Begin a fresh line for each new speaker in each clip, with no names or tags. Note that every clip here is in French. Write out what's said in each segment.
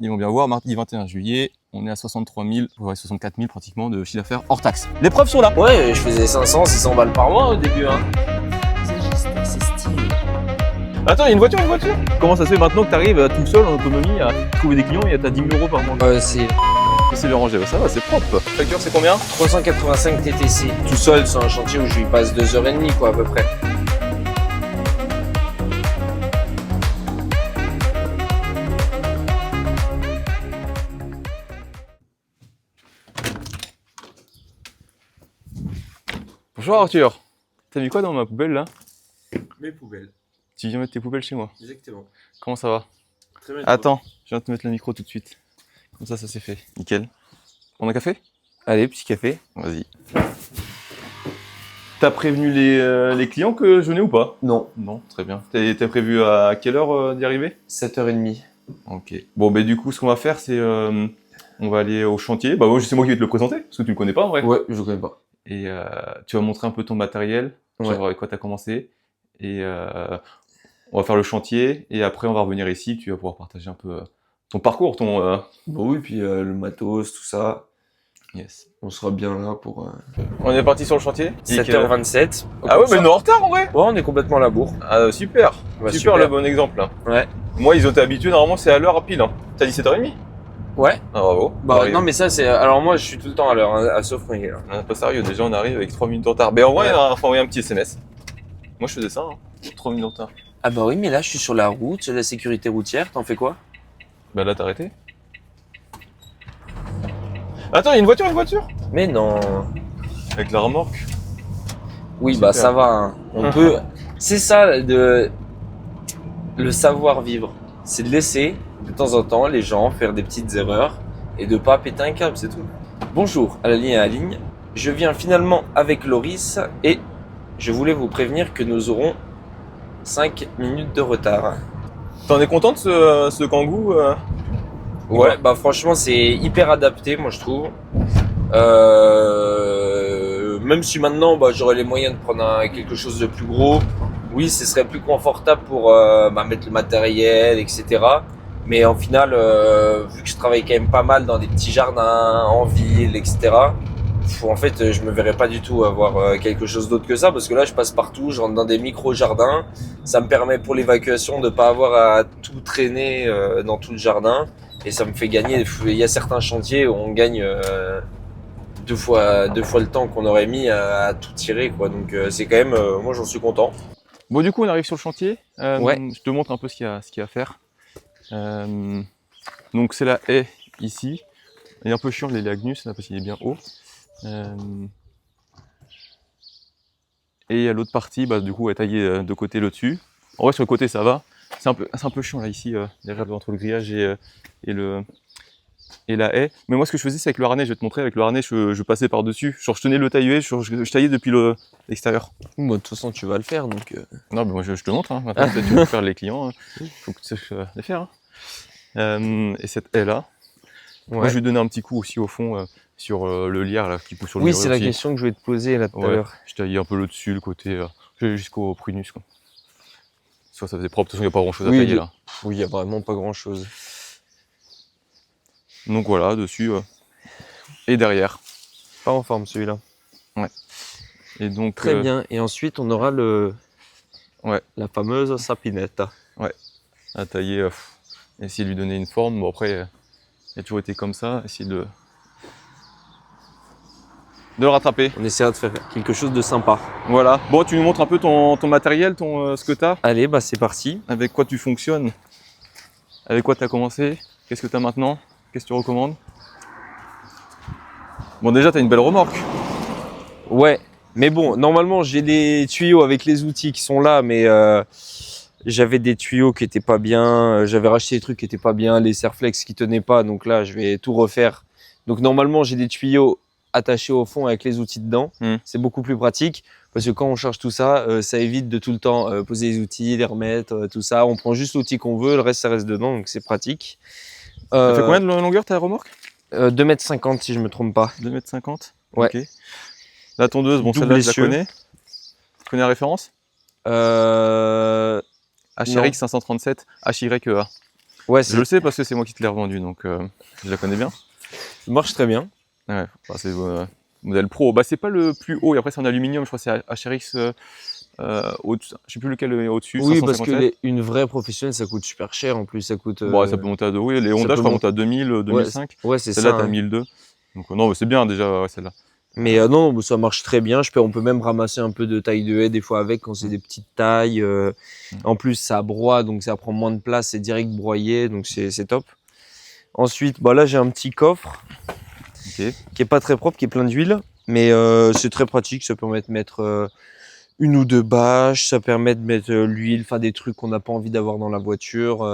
Ils vont bien voir, mardi 21 juillet, on est à 63 000, ouais, 64 000 pratiquement de chiffre d'affaires hors taxe. Les preuves sont là.
Ouais, je faisais 500, 600 balles par mois au début. Hein.
C'est stylé.
Attends, il y a une voiture, Comment ça se fait maintenant que tu arrives tout seul en autonomie à trouver des clients et à t'as 10 000 € par mois?
C'est
de ranger, ça va, c'est propre. Facture, c'est combien?
385 TTC. Tout seul sur un chantier où je lui passe 2h30 quoi à peu près.
Bonjour Arthur. T'as mis quoi dans ma poubelle là?
Mes poubelles.
Tu viens mettre tes poubelles chez moi?
Exactement.
Comment ça va?
Très bien.
Attends, je viens de te mettre le micro tout de suite. Comme ça c'est fait. Nickel. On a un café?
Allez, petit café.
Vas-y. T'as prévenu les clients que je venais ou pas?
Non.
Non, très bien. T'as prévu à quelle heure d'y arriver?
7h30.
Ok. Bon, ben du coup, ce qu'on va faire, c'est on va aller au chantier. Bah, moi, c'est moi qui vais te le présenter, parce que tu le connais pas en vrai.
Ouais, je connais pas.
Et tu vas montrer un peu ton matériel,
Ouais.
genre avec quoi t'as commencé. Et on va faire le chantier, et après, on va revenir ici. Tu vas pouvoir partager un peu ton parcours, ton.
Bon oui, puis le matos, tout ça.
Yes.
On sera bien là pour...
On est parti sur le chantier.
7h27.
Ah ouais, mais on est en retard en vrai.
Ouais, on est complètement à la bourre.
Ah super.
Ouais,
super, le bon exemple là.
Ouais.
Moi, ils ont été habitués, normalement, c'est à l'heure pile. Hein. T'as dit 7h30?
Ouais.
Ah bravo.
Bah non mais ça c'est... Alors moi je suis tout le temps à l'heure, hein, à Sofronier là.
On est pas sérieux, déjà on arrive avec 3 minutes de retard. Mais en vrai, il faut envoyer un petit SMS. Moi je faisais ça, hein. 3 minutes de retard.
Ah bah oui mais là je suis sur la route, la sécurité routière, t'en fais quoi?
Bah là t'as arrêté. Attends, il y a une voiture?
Mais non.
Avec la remorque.
Oui
Super.
bah ça va, hein. On peut... C'est ça de... Le savoir-vivre. C'est de laisser de temps en temps les gens faire des petites erreurs et de pas péter un câble, c'est tout. Bonjour à la ligne. Je viens finalement avec Loris et je voulais vous prévenir que nous aurons 5 minutes de retard.
T'en es content de ce Kangoo
Ouais, bah franchement c'est hyper adapté moi je trouve. Même si maintenant bah, j'aurais les moyens de prendre quelque chose de plus gros, oui ce serait plus confortable pour mettre le matériel, etc. Mais en final, vu que je travaille quand même pas mal dans des petits jardins, en ville, etc. En fait, je me verrais pas du tout avoir quelque chose d'autre que ça, parce que là, je passe partout, je rentre dans des micro-jardins. Ça me permet pour l'évacuation de pas avoir à tout traîner dans tout le jardin. Et ça me fait gagner. Il y a certains chantiers où on gagne deux fois le temps qu'on aurait mis à tout tirer, quoi. Donc c'est quand même, moi j'en suis content.
Bon du coup on arrive sur le chantier.
Ouais.
Je te montre un peu ce qu'il y a à faire. Donc c'est la haie ici. Il est un peu chiant les Agnus là parce qu'il est bien haut. Et il y a l'autre partie, bah, du coup, est taillée de côté le dessus. En vrai, sur le côté, ça va. C'est un peu chiant là ici, derrière entre le grillage et la haie. Mais moi, ce que je faisais, c'est avec le harnais. Je vais te montrer. Avec le harnais, je passais par dessus. Genre, je tenais le taille-haie, je taillais depuis l'extérieur.
Bon, de toute façon, tu vas le faire, donc.
Non, mais moi, je te montre. Hein. Maintenant, peut-être tu veux faire les clients. Faut que tu saches les faire. Hein. Et cette haie là.
Ouais.
Moi, je vais donner un petit coup aussi au fond sur le lierre là, qui pousse sur le
Oui,
mur
c'est la
aussi.
question que je vais te poser là tout à
Ouais,
l'heure.
je taillais un peu le dessus, le côté, jusqu'au prunus quoi. Ça faisait propre, de toute façon il n'y a pas grand chose à tailler là.
Oui, il n'y a vraiment pas grand chose.
Donc voilà, dessus et derrière.
Pas en forme celui-là.
Ouais. Et donc,
Très bien. Et ensuite, on aura la fameuse sapinette.
Ouais. À tailler, essayer de lui donner une forme. Bon après, il a toujours été comme ça, essayer de le rattraper.
On essaiera de faire quelque chose de sympa.
Voilà. Bon, tu nous montres un peu ton matériel, ce que tu as.
Allez, bah c'est parti.
Avec quoi tu fonctionnes? Avec quoi tu as commencé? Qu'est-ce que tu as maintenant? Qu'est-ce que tu recommandes? Bon, déjà, tu as une belle remorque.
Ouais, mais bon, normalement, j'ai des tuyaux avec les outils qui sont là, mais j'avais des tuyaux qui étaient pas bien. J'avais racheté des trucs qui étaient pas bien, les Serflex qui tenaient pas, donc là, je vais tout refaire. Donc normalement, j'ai des tuyaux attachés au fond avec les outils dedans. C'est beaucoup plus pratique. Parce que quand on charge tout ça, ça évite de tout le temps poser les outils, les remettre, tout ça. On prend juste l'outil qu'on veut, le reste, ça reste dedans, donc c'est pratique.
Ça fait combien de longueur ta remorque?
2,50 m si je me trompe pas.
2,50 m?
Ouais.
Okay. La tondeuse, bon celle-là je la connais. Tu connais la référence? HRX 537 HYEA.
Ouais,
Je le sais parce que c'est moi qui te l'ai revendu, donc je la connais bien.
ça marche très bien.
Ouais, bah, c'est modèle pro. Bah, c'est pas le plus haut, et après c'est en aluminium, je crois que c'est HRX, je sais plus lequel est au-dessus,
Oui, parce que
557.
une vraie professionnelle, ça coûte super cher en plus. Ça coûte.
Bon, ça peut monter à 2, oui, les
ça
Honda,
peut
je crois,
mon-
montent à 2000,
Ouais,
2005.
ouais, c'est
Celle-là,
ça.
t'as
Hein.
1002. Donc, non, mais c'est bien déjà, ouais, celle-là.
Mais non, ça marche très bien. On peut même ramasser un peu de taille de haie des fois avec quand c'est des petites tailles. En plus, ça broie, donc ça prend moins de place. C'est direct broyé, donc c'est top. Ensuite, bah là, j'ai un petit coffre
Ok.
qui est pas très propre, qui est plein d'huile. Mais c'est très pratique. Ça permet de mettre une ou deux bâches. Ça permet de mettre l'huile, enfin des trucs qu'on n'a pas envie d'avoir dans la voiture.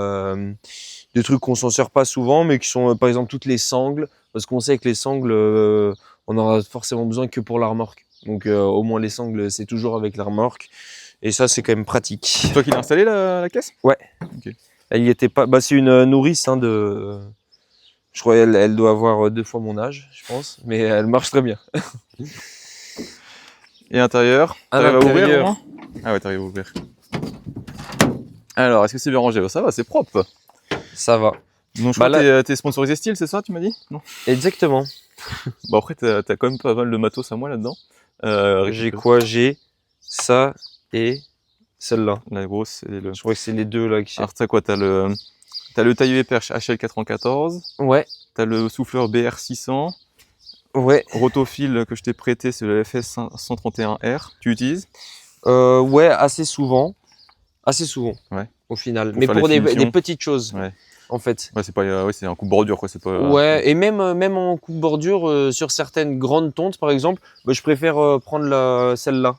Des trucs qu'on s'en sert pas souvent, mais qui sont par exemple toutes les sangles. Parce qu'on sait que les sangles, on en a forcément besoin que pour la remorque. Donc au moins les sangles, c'est toujours avec la remorque. Et ça, c'est quand même pratique.
C'est toi qui l'as installé la caisse?
Ouais.
Ok.
Elle y était pas. Bah, c'est une nourrice de. Je crois elle doit avoir 2 fois mon âge, je pense, mais elle marche très bien.
Et intérieur?
À
T'arrives à ouvrir au
l'intérieur.
moins? Ah ouais, t'arrives à ouvrir. Alors, est-ce que c'est bien rangé? Ça va, c'est propre.
Ça va.
Donc, je
Bah
crois
là-
que t'es sponsorisé Style, c'est ça, tu m'as dit? Non?
Exactement.
Bon, après, t'as quand même pas mal de matos à moi là-dedans.
J'ai quoi? J'ai ça et celle-là.
La grosse et le.
Je crois que c'est les deux là que j'ai.
Alors, t'as quoi? T'as le tailleur et perche HL94.
Ouais,
T'as le souffleur BR600.
ouais.
Rotofil que je t'ai prêté, c'est le FS 131R. Tu utilises?
Ouais, assez souvent. Assez souvent.
Ouais.
Au final.
Pour
Mais
faire
pour
les
des
finitions.
petites choses.
Ouais.
En fait.
Ouais, c'est pas, ouais, c'est un coup de bordure, quoi. C'est pas.
Ouais, et même en coupe bordure, sur certaines grandes tontes par exemple, bah, je préfère prendre celle-là.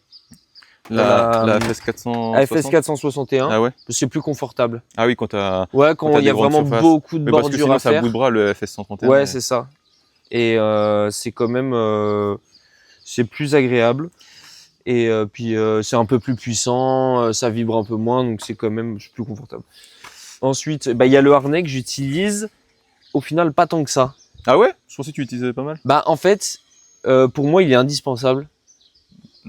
La FS 460.
AFS 461,
Ah ouais.
parce que c'est plus confortable.
Ah oui, quand t'as.
Ouais,
Quand
quand
t'as
il y a
des grandes
vraiment
surfaces.
beaucoup de
Mais parce que
bordure
sinon,
à
ça bout
faire.
de bras le FS 131.
Ouais,
mais-
c'est ça. Et c'est quand même c'est plus agréable. Et puis c'est un peu plus puissant, ça vibre un peu moins, donc c'est quand même plus confortable. Ensuite, bah, il y a le harnais que j'utilise. Au final, pas tant que ça.
Ah ouais? Je pensais que tu utilisais pas mal.
Bah en fait, pour moi, il est indispensable.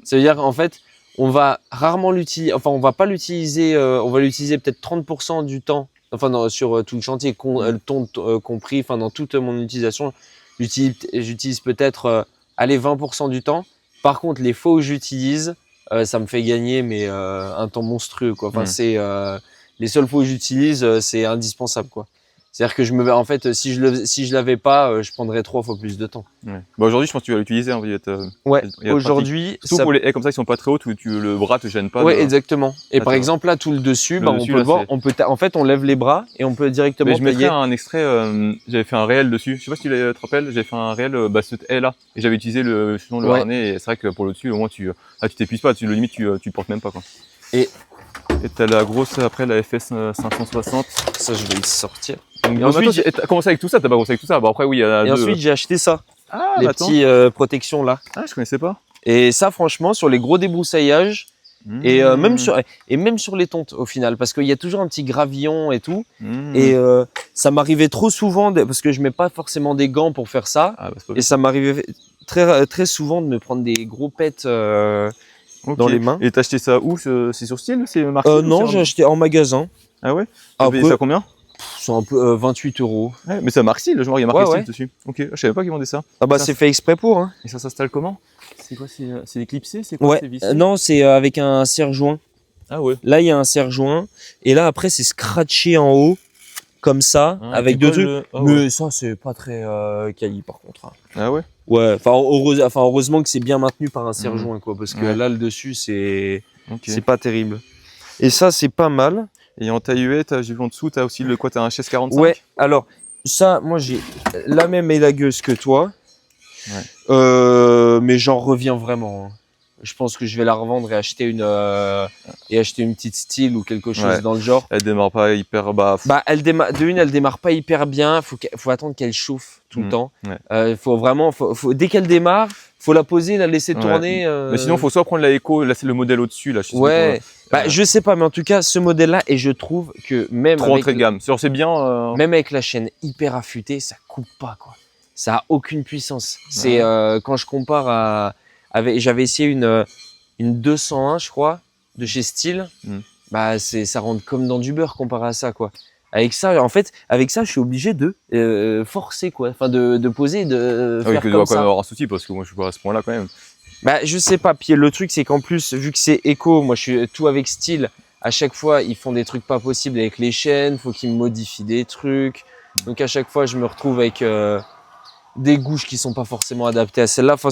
Ça veut dire qu'en fait, on va rarement l'utiliser, enfin on va pas l'utiliser, on va l'utiliser peut-être 30% du temps, enfin sur tout le chantier, le ton compris, enfin dans toute mon utilisation, j'utilise peut-être allez 20% du temps. Par contre, les fois où j'utilise, ça me fait gagner mais un temps monstrueux quoi. Enfin c'est les seules fois où j'utilise, c'est indispensable quoi. C'est-à-dire que en fait, si je l'avais pas, je prendrais 3 fois plus de temps.
Ouais. Bah aujourd'hui, je pense que tu vas l'utiliser. Hein,
Ouais,
il va être pratique.
aujourd'hui,
Surtout pour les haies comme ça, qui sont pas très hautes, où le bras te gêne pas.
Ouais,
de-
exactement. Et
Ah,
par
tu
exemple, là, tout le dessus,
Le
bah, on
dessus,
peut
là,
le voir,
c'est-
en fait, on lève les bras et on peut directement
Mais je mettrai
tailler.
un extrait, j'avais fait un réel dessus. Je sais pas si tu te rappelles, j'avais fait un réel, cette haie là. Et j'avais utilisé justement le
Ouais.
harnais. Et c'est vrai que pour le dessus, au moins tu t'épuises pas, le limite tu le portes même pas quoi.
Et-
Et t'as la grosse après, la FS 560.
Ça, je vais le sortir.
Donc,
Et ensuite,
ensuite, t'as commencé avec tout ça, t'as pas commencé avec tout ça. Bon après oui, il y a
Et
deux.
ensuite, j'ai acheté ça,
Ah,
les
bah, attends.
petits protections là.
Ah, je connaissais pas.
Et ça, franchement, sur les gros débroussaillages et même sur les tontes au final, parce qu'il y a toujours un petit gravillon et tout. Et ça m'arrivait trop souvent, parce que je mets pas forcément des gants pour faire ça.
Ah, bah, c'est pas
Et ça m'arrivait très souvent de me prendre des gros pets.
Ok.
dans les mains.
Et t'as acheté ça où? C'est sur Style? C'est marqué? ou
Non,
c'est
j'ai acheté en magasin.
Ah ouais? T'as payé
Après,
ça combien?
c'est un peu 28 €.
Ouais, mais c'est marque Style, je vois, il y a marqué
Ouais,
Style
ouais.
dessus. Ok, je savais pas qu'ils vendaient ça.
Ah bah
Ça,
c'est fait exprès pour. Hein.
Et ça s'installe comment? C'est quoi? C'est des clipsés? C'est quoi?
Ouais.
C'est vissé?
Non, c'est avec un serre-joint.
Ah ouais.
Là, il y a un serre-joint. Et là, après, c'est scratché en haut, comme ça,
Ah,
avec
tu
deux
colles
trucs.
le- Ah ouais.
Mais ça, c'est pas très quali, par contre. Hein.
Ah ouais?
Ouais, enfin, heureusement que c'est bien maintenu par un serre-joint, quoi. Parce que
Ouais.
là, le dessus, c'est
Ok.
pas terrible. Et ça, c'est pas mal.
Et en taille UE, j'ai vu en dessous, t'as aussi le quoi? T'as un HS45?
Ouais, alors, ça, moi, j'ai la même élagueuse que toi.
Ouais.
Mais j'en reviens vraiment. Hein. Je pense que je vais la revendre et acheter une petite style ou quelque chose
Ouais.
dans le genre.
Elle démarre pas hyper bas.
Bah, elle démarre pas hyper bien. Faut attendre qu'elle chauffe tout le temps.
Ouais.
Faut vraiment, dès qu'elle démarre, faut la poser, la laisser
Ouais.
tourner.
Mais sinon, faut soit prendre la Eco, là c'est le modèle au-dessus, là. Je sais
Ouais.
pas,
Bah, je sais pas, mais en tout cas, ce modèle-là, et je trouve que même
trop entrée de gamme. C'est bien.
même avec la chaîne hyper affûtée, ça coupe pas, quoi. Ça a aucune puissance. C'est quand je compare j'avais essayé une 201, je crois, de chez Style. Bah ça rentre comme dans du beurre comparé à ça, quoi.
Avec ça, en fait, avec ça, je suis obligé de forcer, quoi. Enfin, de poser, de
Ah oui,
faire
tu
comme
dois quand
ça.
même avoir un souci parce que moi je suis pas à ce point-là quand même.
Bah, je sais pas. Puis le truc, c'est qu'en plus, vu que c'est éco, moi, je suis tout avec style. À chaque fois, ils font des trucs pas possibles avec les chaînes. Faut qu'ils me modifient des trucs. Donc à chaque fois, je me retrouve avec des gouges qui sont pas forcément adaptées à celle-là. Enfin,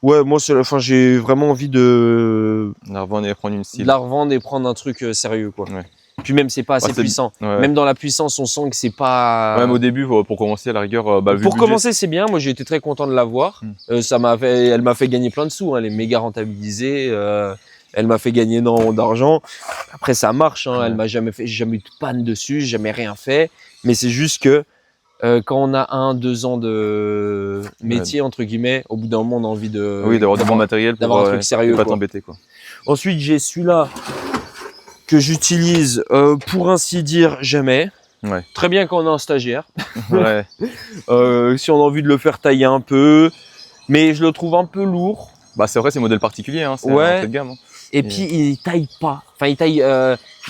ouais, moi, enfin, j'ai vraiment envie de
La revendre et prendre une style.
la revendre et prendre un truc sérieux, quoi.
Ouais.
Puis même, c'est pas assez
c'est-
puissant.
ouais.
Même dans la puissance, on sent que c'est pas.
Même au début, pour commencer à la rigueur, bah, vu
Pour
le budget,
commencer, c'est bien. Moi, j'ai été très content de l'avoir. Elle m'a fait gagner plein de sous. Hein. Elle est méga rentabilisée. Elle m'a fait gagner énormément d'argent. Après, ça marche. Hein.
Ouais.
Elle m'a jamais fait, j'ai jamais eu de panne dessus, j'ai jamais rien fait. Mais c'est juste que quand on a 1-2 ans de métier entre guillemets, au bout d'un moment, on a envie de.
oui, d'avoir du bon matériel
d'avoir
pour
un truc sérieux,
et pas
quoi.
t'embêter quoi.
Ensuite, j'ai celui-là que j'utilise pour ainsi dire jamais.
Ouais.
Très bien quand on est un stagiaire.
Ouais.
Si on a envie de le faire tailler un peu, mais je le trouve un peu lourd.
Bah c'est vrai, c'est modèle particulier, hein, c'est
Ouais.
un entrée de gamme. Hein.
Et puis il taille pas. Enfin, il taille.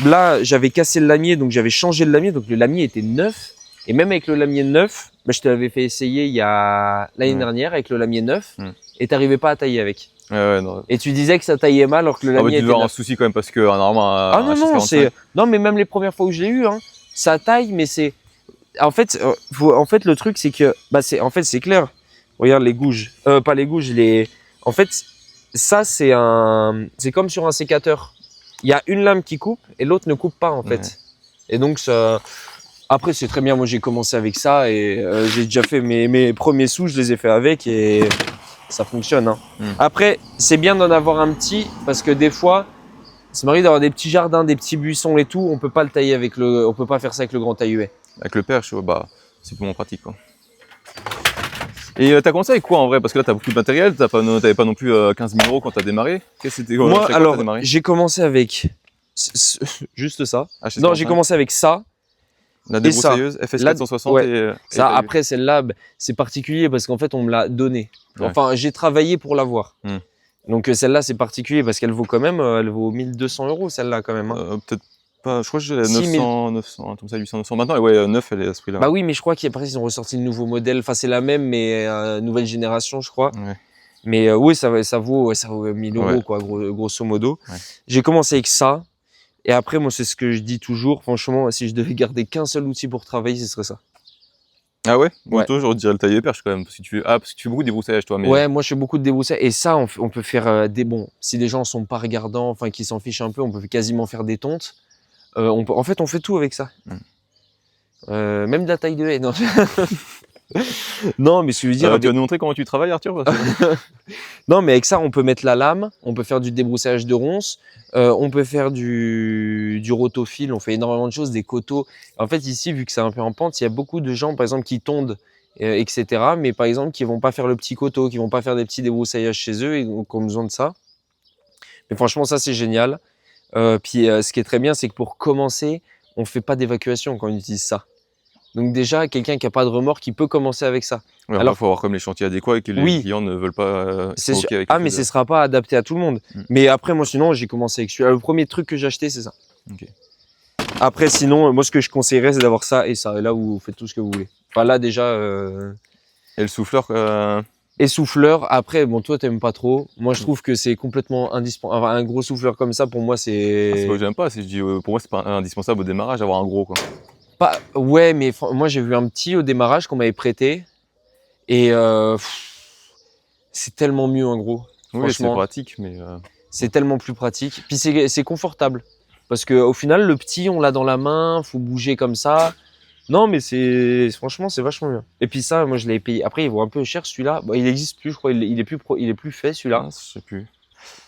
Là, j'avais cassé le lamier, donc j'avais changé le lamier, donc le lamier était neuf. Et même avec le lamier neuf, bah, je te l'avais fait essayer il y a l'année dernière avec le lamier neuf, et t'arrivais pas à tailler avec.
Ouais, non.
Et tu disais que ça taillait mal alors que le
Ah,
lamier
bah, tu
était
dois avoir un
neuf.
souci quand même parce que normalement.
Ah non non, c'est non mais même les premières fois où je l'ai eu, hein, ça taille, mais c'est en fait, le truc c'est que bah c'est clair. Regarde les gouges, pas les gouges, en fait ça c'est comme sur un sécateur. Il y a une lame qui coupe et l'autre ne coupe pas en fait.
Ouais.
Et donc ça. Après c'est très bien. Moi j'ai commencé avec ça et j'ai déjà fait mes premiers sous, je les ai fait avec et ça fonctionne. Hein. Après c'est bien d'en avoir un petit parce que des fois. Ça m'arrive d'avoir des petits jardins, des petits buissons et tout. On peut pas le tailler on peut pas faire ça avec le grand taille-huet.
Avec le perche, bah c'est plus mon pratique quoi. Et t'as commencé avec quoi en vrai? Parce que là t'as beaucoup de matériel, t'avais pas non plus 15 000 € quand t'as démarré. Qu'est-ce que c'était?
Moi
t'as
alors
démarré
j'ai commencé avec juste ça.
Ah, chez
Non,
45.
j'ai commencé avec ça.
La
et ça.
débroussailleuse FS
Là,
460
ouais.
et
Ça
t'as eu.
après celle-là, c'est particulier parce qu'en fait on me l'a donnée.
Ouais.
Enfin j'ai travaillé pour l'avoir.
Hmm.
Donc celle-là c'est particulier parce qu'elle vaut quand même, elle vaut 1200 € celle-là quand même. Hein.
Peut-être pas, je crois que j'ai
6 000.
900, un truc comme ça, 800, 900. Maintenant, ouais, 9, elle est à ce prix-là.
Bah oui, mais je crois qu'après ils ont ressorti le nouveau modèle. Enfin c'est la même mais nouvelle génération je crois.
Ouais.
Mais oui, ça vaut 1000 €
Ouais.
quoi, grosso modo.
Ouais.
J'ai commencé avec ça. Et après, moi, c'est ce que je dis toujours. Franchement, si je devais garder qu'un seul outil pour travailler, ce serait ça.
Ah ouais?
Ouais.
Toi, j'aurais dirais le taille perche quand même. Parce que tu fais beaucoup de débroussaillage, toi. Mais...
Ouais, moi, je fais beaucoup de débroussailles. Et ça, on peut faire des bons. Si les gens sont pas regardants, enfin, qui s'en fichent un peu, on peut quasiment faire des tontes. En fait, on fait tout avec ça. Même de la taille de haie. Non, non mais ce que je veux dire.
Tu vas nous montrer comment tu travailles, Arthur? Parce que...
Non, mais avec ça, on peut mettre la lame, on peut faire du débroussaillage de ronces, on peut faire du rotofil, on fait énormément de choses, des coteaux. En fait, ici, vu que c'est un peu en pente, il y a beaucoup de gens, par exemple, qui tondent, etc. Mais par exemple, qui vont pas faire le petit coteau, qui vont pas faire des petits débroussaillages chez eux et qui ont besoin de ça. Mais franchement, ça, c'est génial. Puis, ce qui est très bien, c'est que pour commencer, on fait pas d'évacuation quand on utilise ça. Donc déjà, quelqu'un qui a pas de remords, qui peut commencer avec ça.
Ouais,
alors,
il faut avoir comme les chantiers adéquats et que les clients ne veulent pas.
C'est sûr.
Okay avec
Ah, mais ce sera pas adapté à tout le monde. Mais après, moi, sinon, j'ai commencé avec celui-là. Le premier truc que j'ai acheté, c'est ça.
Okay.
Après, sinon, moi, ce que je conseillerais, c'est d'avoir ça et ça. Et là, vous faites tout ce que vous voulez. Enfin, là, déjà.
Et le souffleur.
Et souffleur. Après, bon, toi, t'aimes pas trop. Moi, je trouve que c'est complètement indispensable. Enfin, un gros souffleur comme ça, pour moi, c'est.
C'est pas que j'aime pas. Je dis, pour moi, c'est pas indispensable au démarrage d'avoir un gros, quoi.
Ouais, mais moi, j'ai vu un petit au démarrage qu'on m'avait prêté. Et c'est tellement mieux, en gros.
Oui, c'est pratique, mais.
C'est tellement plus pratique. Puis c'est confortable. Parce que au final, le petit, on l'a dans la main, faut bouger comme ça. Non, mais franchement, c'est vachement bien. Et puis ça, moi, je l'ai payé. Après, il vaut un peu cher celui-là. Bon, il existe plus, je crois. Il est plus fait celui-là.
Ah, je sais plus.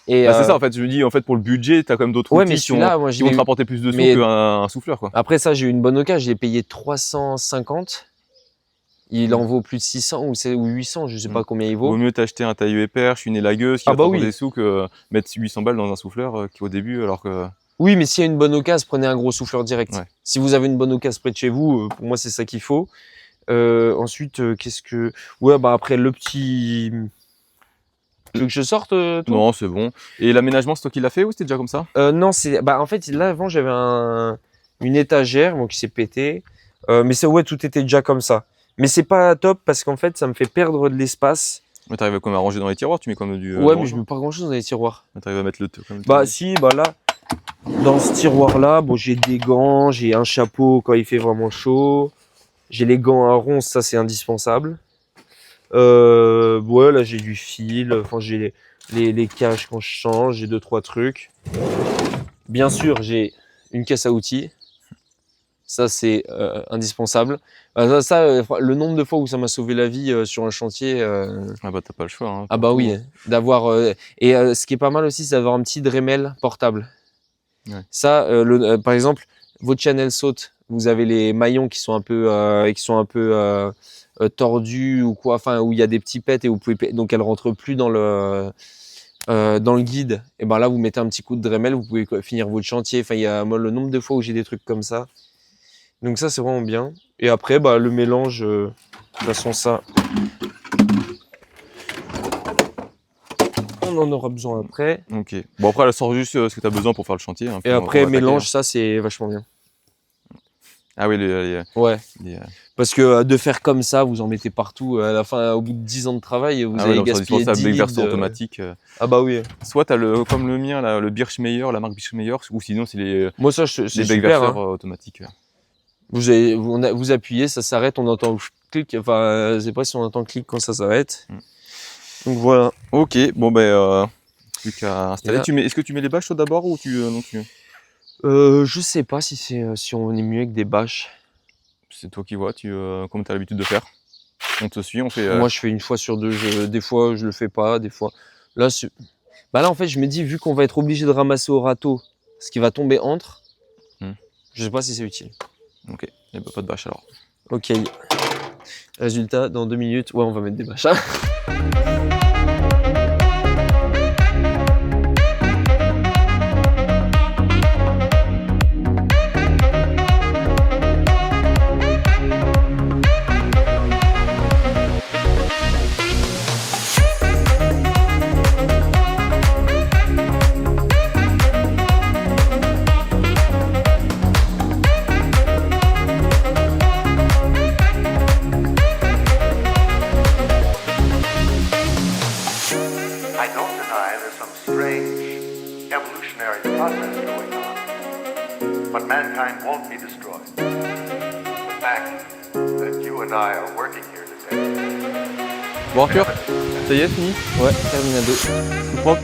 Et
c'est ça, en fait. Je me dis, en fait, pour le budget, t'as quand même d'autres outils qui vont te rapporter plus de sous qu'un souffleur, quoi.
Après ça, j'ai eu une bonne occasion. Je l'ai payé 350. Il en vaut plus de 600 ou 800, je sais pas combien il vaut.
Vaut mieux t'acheter un taille perche, une élagueuse qui va te prendre des sous que mettre 800 balles dans un souffleur qui au début, alors que.
Oui, mais s'il y a une bonne occasion, prenez un gros souffleur direct.
Ouais.
Si vous avez une bonne occasion près de chez vous, pour moi, c'est ça qu'il faut. Ensuite, qu'est-ce que... Ouais, bah après, le petit... Tu veux que je sorte toi?
Non, c'est bon. Et l'aménagement, c'est toi qui l'as fait ou c'était déjà comme ça?
Non, c'est... Bah en fait, là, avant, j'avais un une étagère bon, qui s'est pétée. Mais c'est ouais, tout était déjà comme ça. Mais c'est pas top parce qu'en fait, ça me fait perdre de l'espace.
Mais t'arrives comme à ranger dans les tiroirs, tu mets comme du.
Ouais,
du
mais je mets pas grand chose dans les tiroirs.
Mais t'arrives à mettre le. Comme
Bah si, bah là, dans ce tiroir-là, bon, j'ai des gants, j'ai un chapeau quand il fait vraiment chaud, j'ai les gants à ronces, ça c'est indispensable. Ouais, là j'ai du fil, enfin j'ai les caches quand je change, j'ai 2-3 trucs. Bien sûr, j'ai une caisse à outils. Ça, c'est indispensable. Le nombre de fois où ça m'a sauvé la vie sur un chantier.
Ah bah t'as pas le choix. Hein,
Ah bah oui, d'avoir. Ce qui est pas mal aussi, c'est d'avoir un petit Dremel portable.
Ouais.
Ça, par exemple, votre channel saute, vous avez les maillons qui sont un peu, tordus ou quoi, enfin où il y a des petits pets et vous pouvez, donc elles rentrent plus dans le guide. Et ben là, vous mettez un petit coup de Dremel, vous pouvez finir votre chantier. Enfin, il y a moi, le nombre de fois où j'ai des trucs comme ça. Donc ça, c'est vraiment bien. Et après, bah, le mélange, de toute façon, ça, on en aura besoin après.
Ok. Bon après, elle sort juste ce que t'as besoin pour faire le chantier. Hein,
Et après, mélange, ça, c'est vachement bien.
Ah oui,
Ouais.
les,
Parce que de faire comme ça, vous en mettez partout. À la fin, au bout de 10 ans de travail, vous allez gaspiller 10
les
litres
versions automatiques.
Ah bah oui.
Soit t'as comme le mien, là, le Birchmeier, la marque Birchmeier, ou sinon c'est les
Moi, ça, c'est
les
super.
verseurs
Hein.
automatiques.
Vous appuyez, ça s'arrête, on entend clic. Enfin, je sais pas si on entend clic quand ça s'arrête. Donc voilà.
Ok, bon ben plus qu'à installer.
Là-
Est-ce que tu mets les bâches toi d'abord ou non tu...
Je sais pas si on est mieux avec des bâches.
C'est toi qui vois, comme tu as l'habitude de faire. On te suit, on fait.
Moi, je fais une fois sur deux. Des fois, je le fais pas. Des fois. Là, là, en fait, je me dis, vu qu'on va être obligé de ramasser au râteau ce qui va tomber entre, je sais pas si c'est utile.
Ok, il n'y a pas de bâche alors.
Ok. Résultat, dans 2 minutes, ouais, on va mettre des bâches. Hein.
I don't deny there's some strange evolutionary process going on, but mankind won't be destroyed. The fact that you and I are working here today.
Bon Arthur, ça y est, fini.
Ouais, terminado.
Tout propre.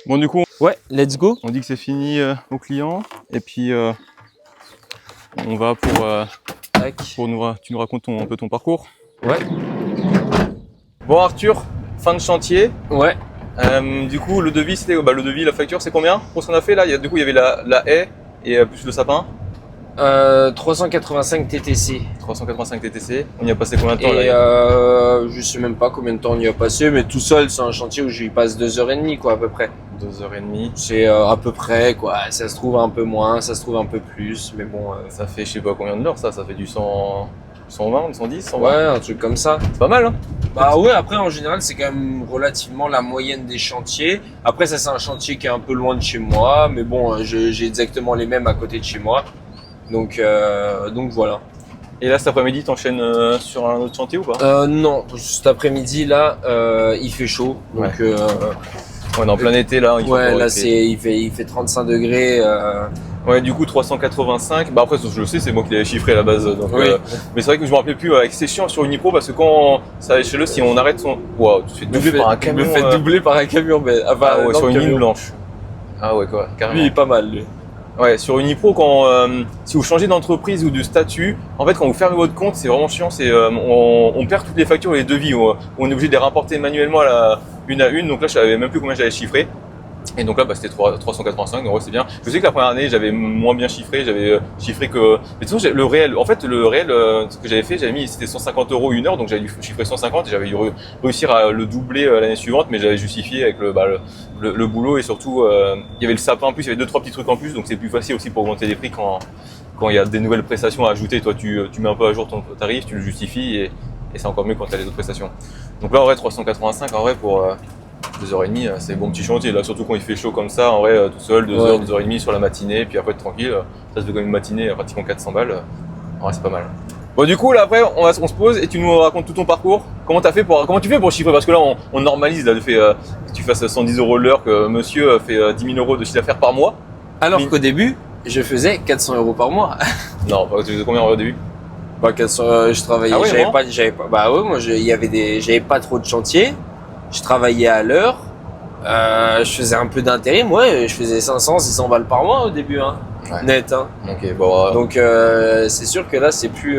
Bon du coup,
Ouais, let's go.
on dit que c'est fini au client et puis on va
Tac.
tu nous racontes un peu ton parcours.
Ouais.
Bon Arthur, fin de chantier.
Ouais.
Du coup le devis c'était le devis, la facture c'est combien pour ce qu'on a fait là? Du coup il y avait la haie et plus le sapin.
385 TTC.
385 TTC. On y a passé combien de temps
Et
là?
je sais même pas combien de temps on y a passé, mais tout seul, c'est un chantier où j'y passe 2h30, quoi, à peu près.
2h30.
C'est à peu près, quoi. Ça se trouve un peu moins, ça se trouve un peu plus, mais bon.
Ça fait je sais pas combien d'heures ça fait du 120, 110, 120.
Ouais, un truc comme ça.
C'est pas mal hein.
Bah ouais, après, en général, c'est quand même relativement la moyenne des chantiers. Après, ça, c'est un chantier qui est un peu loin de chez moi, mais bon, j'ai exactement les mêmes à côté de chez moi. Donc voilà.
Et là cet après-midi t'enchaînes sur un autre chantier ou pas?
Non, cet après-midi, là, il fait chaud. Donc,
On est en plein été là.
ouais, là, il fait 35 degrés.
Ouais, du coup 385. Bah après, je le sais, c'est moi qui l'avais chiffré à la base. Donc,
Oui.
mais c'est vrai que je me rappelais plus. C'est chiant sur Unipro parce que quand ça chez le, si on arrête son, waouh, tu te fais doubler par un camion.
Me fait doubler par un camion, mais enfin,
Ah ouais,
non,
sur une
camion.
ligne blanche. Ah ouais quoi, carrément.
Lui, il est pas mal, lui.
Ouais, sur Unipro, quand si vous changez d'entreprise ou de statut, en fait, quand vous fermez votre compte, c'est vraiment chiant. C'est on perd toutes les factures et les devis. On est obligé de les rapporter manuellement une à une. Donc là, je savais même plus combien j'avais chiffré. Et donc là, c'était 385, donc ouais, c'est bien. Je sais que la première année, j'avais moins bien chiffré, j'avais chiffré que... Mais de toute façon, le réel, ce que j'avais fait, c'était 150 € une heure, donc j'avais dû chiffrer 150 et j'avais dû réussir à le doubler l'année suivante, mais j'avais justifié avec le boulot et surtout, il y avait le sapin en plus, il y avait 2-3 petits trucs en plus, donc c'est plus facile aussi pour augmenter les prix quand il y a des nouvelles prestations à ajouter. Toi, tu mets un peu à jour ton tarif, tu le justifies et c'est encore mieux quand tu as les autres prestations. Donc là, en vrai, 385, en vrai, pour 2h30, c'est un bon petit chantier. Là, surtout quand il fait chaud comme ça, en vrai, tout seul, 2h, 2h30 sur la matinée, puis après, tranquille, ça se fait comme une matinée à pratiquement 400 balles. En vrai, c'est pas mal. Bon, du coup, là, après, on se pose et tu nous racontes tout ton parcours. Comment tu fais pour chiffrer? Parce que là, on normalise, là, que tu fasses 110 € l'heure, que monsieur fait 10 000 € de chiffre d'affaires par mois.
Alors qu'au début, je faisais 400 € par mois.
Non, tu faisais combien au début?
Bah 400, je travaillais,
Ah ouais,
j'avais pas, bah ouais, moi j'avais pas trop de chantier, je travaillais à l'heure, je faisais un peu d'intérim, ouais, je faisais 500, 600 balles par mois au début, hein,
Ouais.
net, hein.
Ok, bon.
Donc c'est sûr que là c'est plus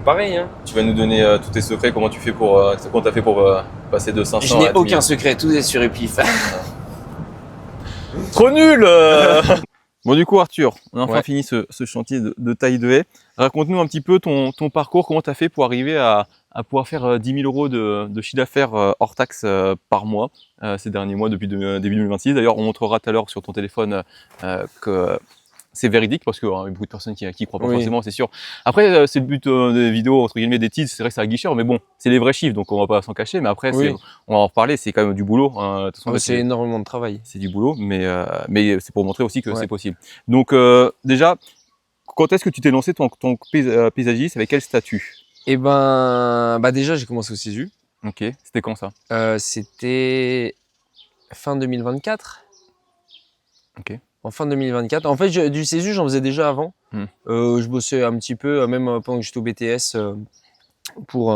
pareil, hein.
Tu vas nous donner tous tes secrets, comment tu fais comment t'as fait pour passer de 500
Je
à
n'ai
10 000.
aucun secret, tout est sur Epif.
Trop nul Bon, du coup, Arthur, on a enfin
Ouais.
fini ce chantier de taille de haie. Raconte-nous un petit peu ton parcours, comment tu as fait pour arriver à pouvoir faire 10 000 € de chiffre d'affaires hors taxe par mois ces derniers mois depuis début 2026. D'ailleurs, on montrera tout à l'heure sur ton téléphone que c'est véridique parce qu'il y a beaucoup de personnes qui y croient pas
Oui.
forcément, c'est sûr. Après, c'est le but des vidéos, entre guillemets, des titres, c'est vrai que c'est un guicheur, mais bon, c'est les vrais chiffres, donc on va pas s'en cacher. Mais après,
Oui.
on va en reparler, c'est quand même du boulot. Hein. De toute façon,
C'est énormément de travail.
c'est du boulot, mais c'est pour montrer aussi que
Ouais.
c'est possible. Donc déjà, quand est-ce que tu t'es lancé ton paysagiste, avec quel statut?
Et bah déjà j'ai commencé au CESU,
Ok, c'était quand ça?
c'était fin 2024.
Ok.
En fin 2024. En fait, du CESU, j'en faisais déjà avant. Je bossais un petit peu, même pendant que j'étais au BTS, pour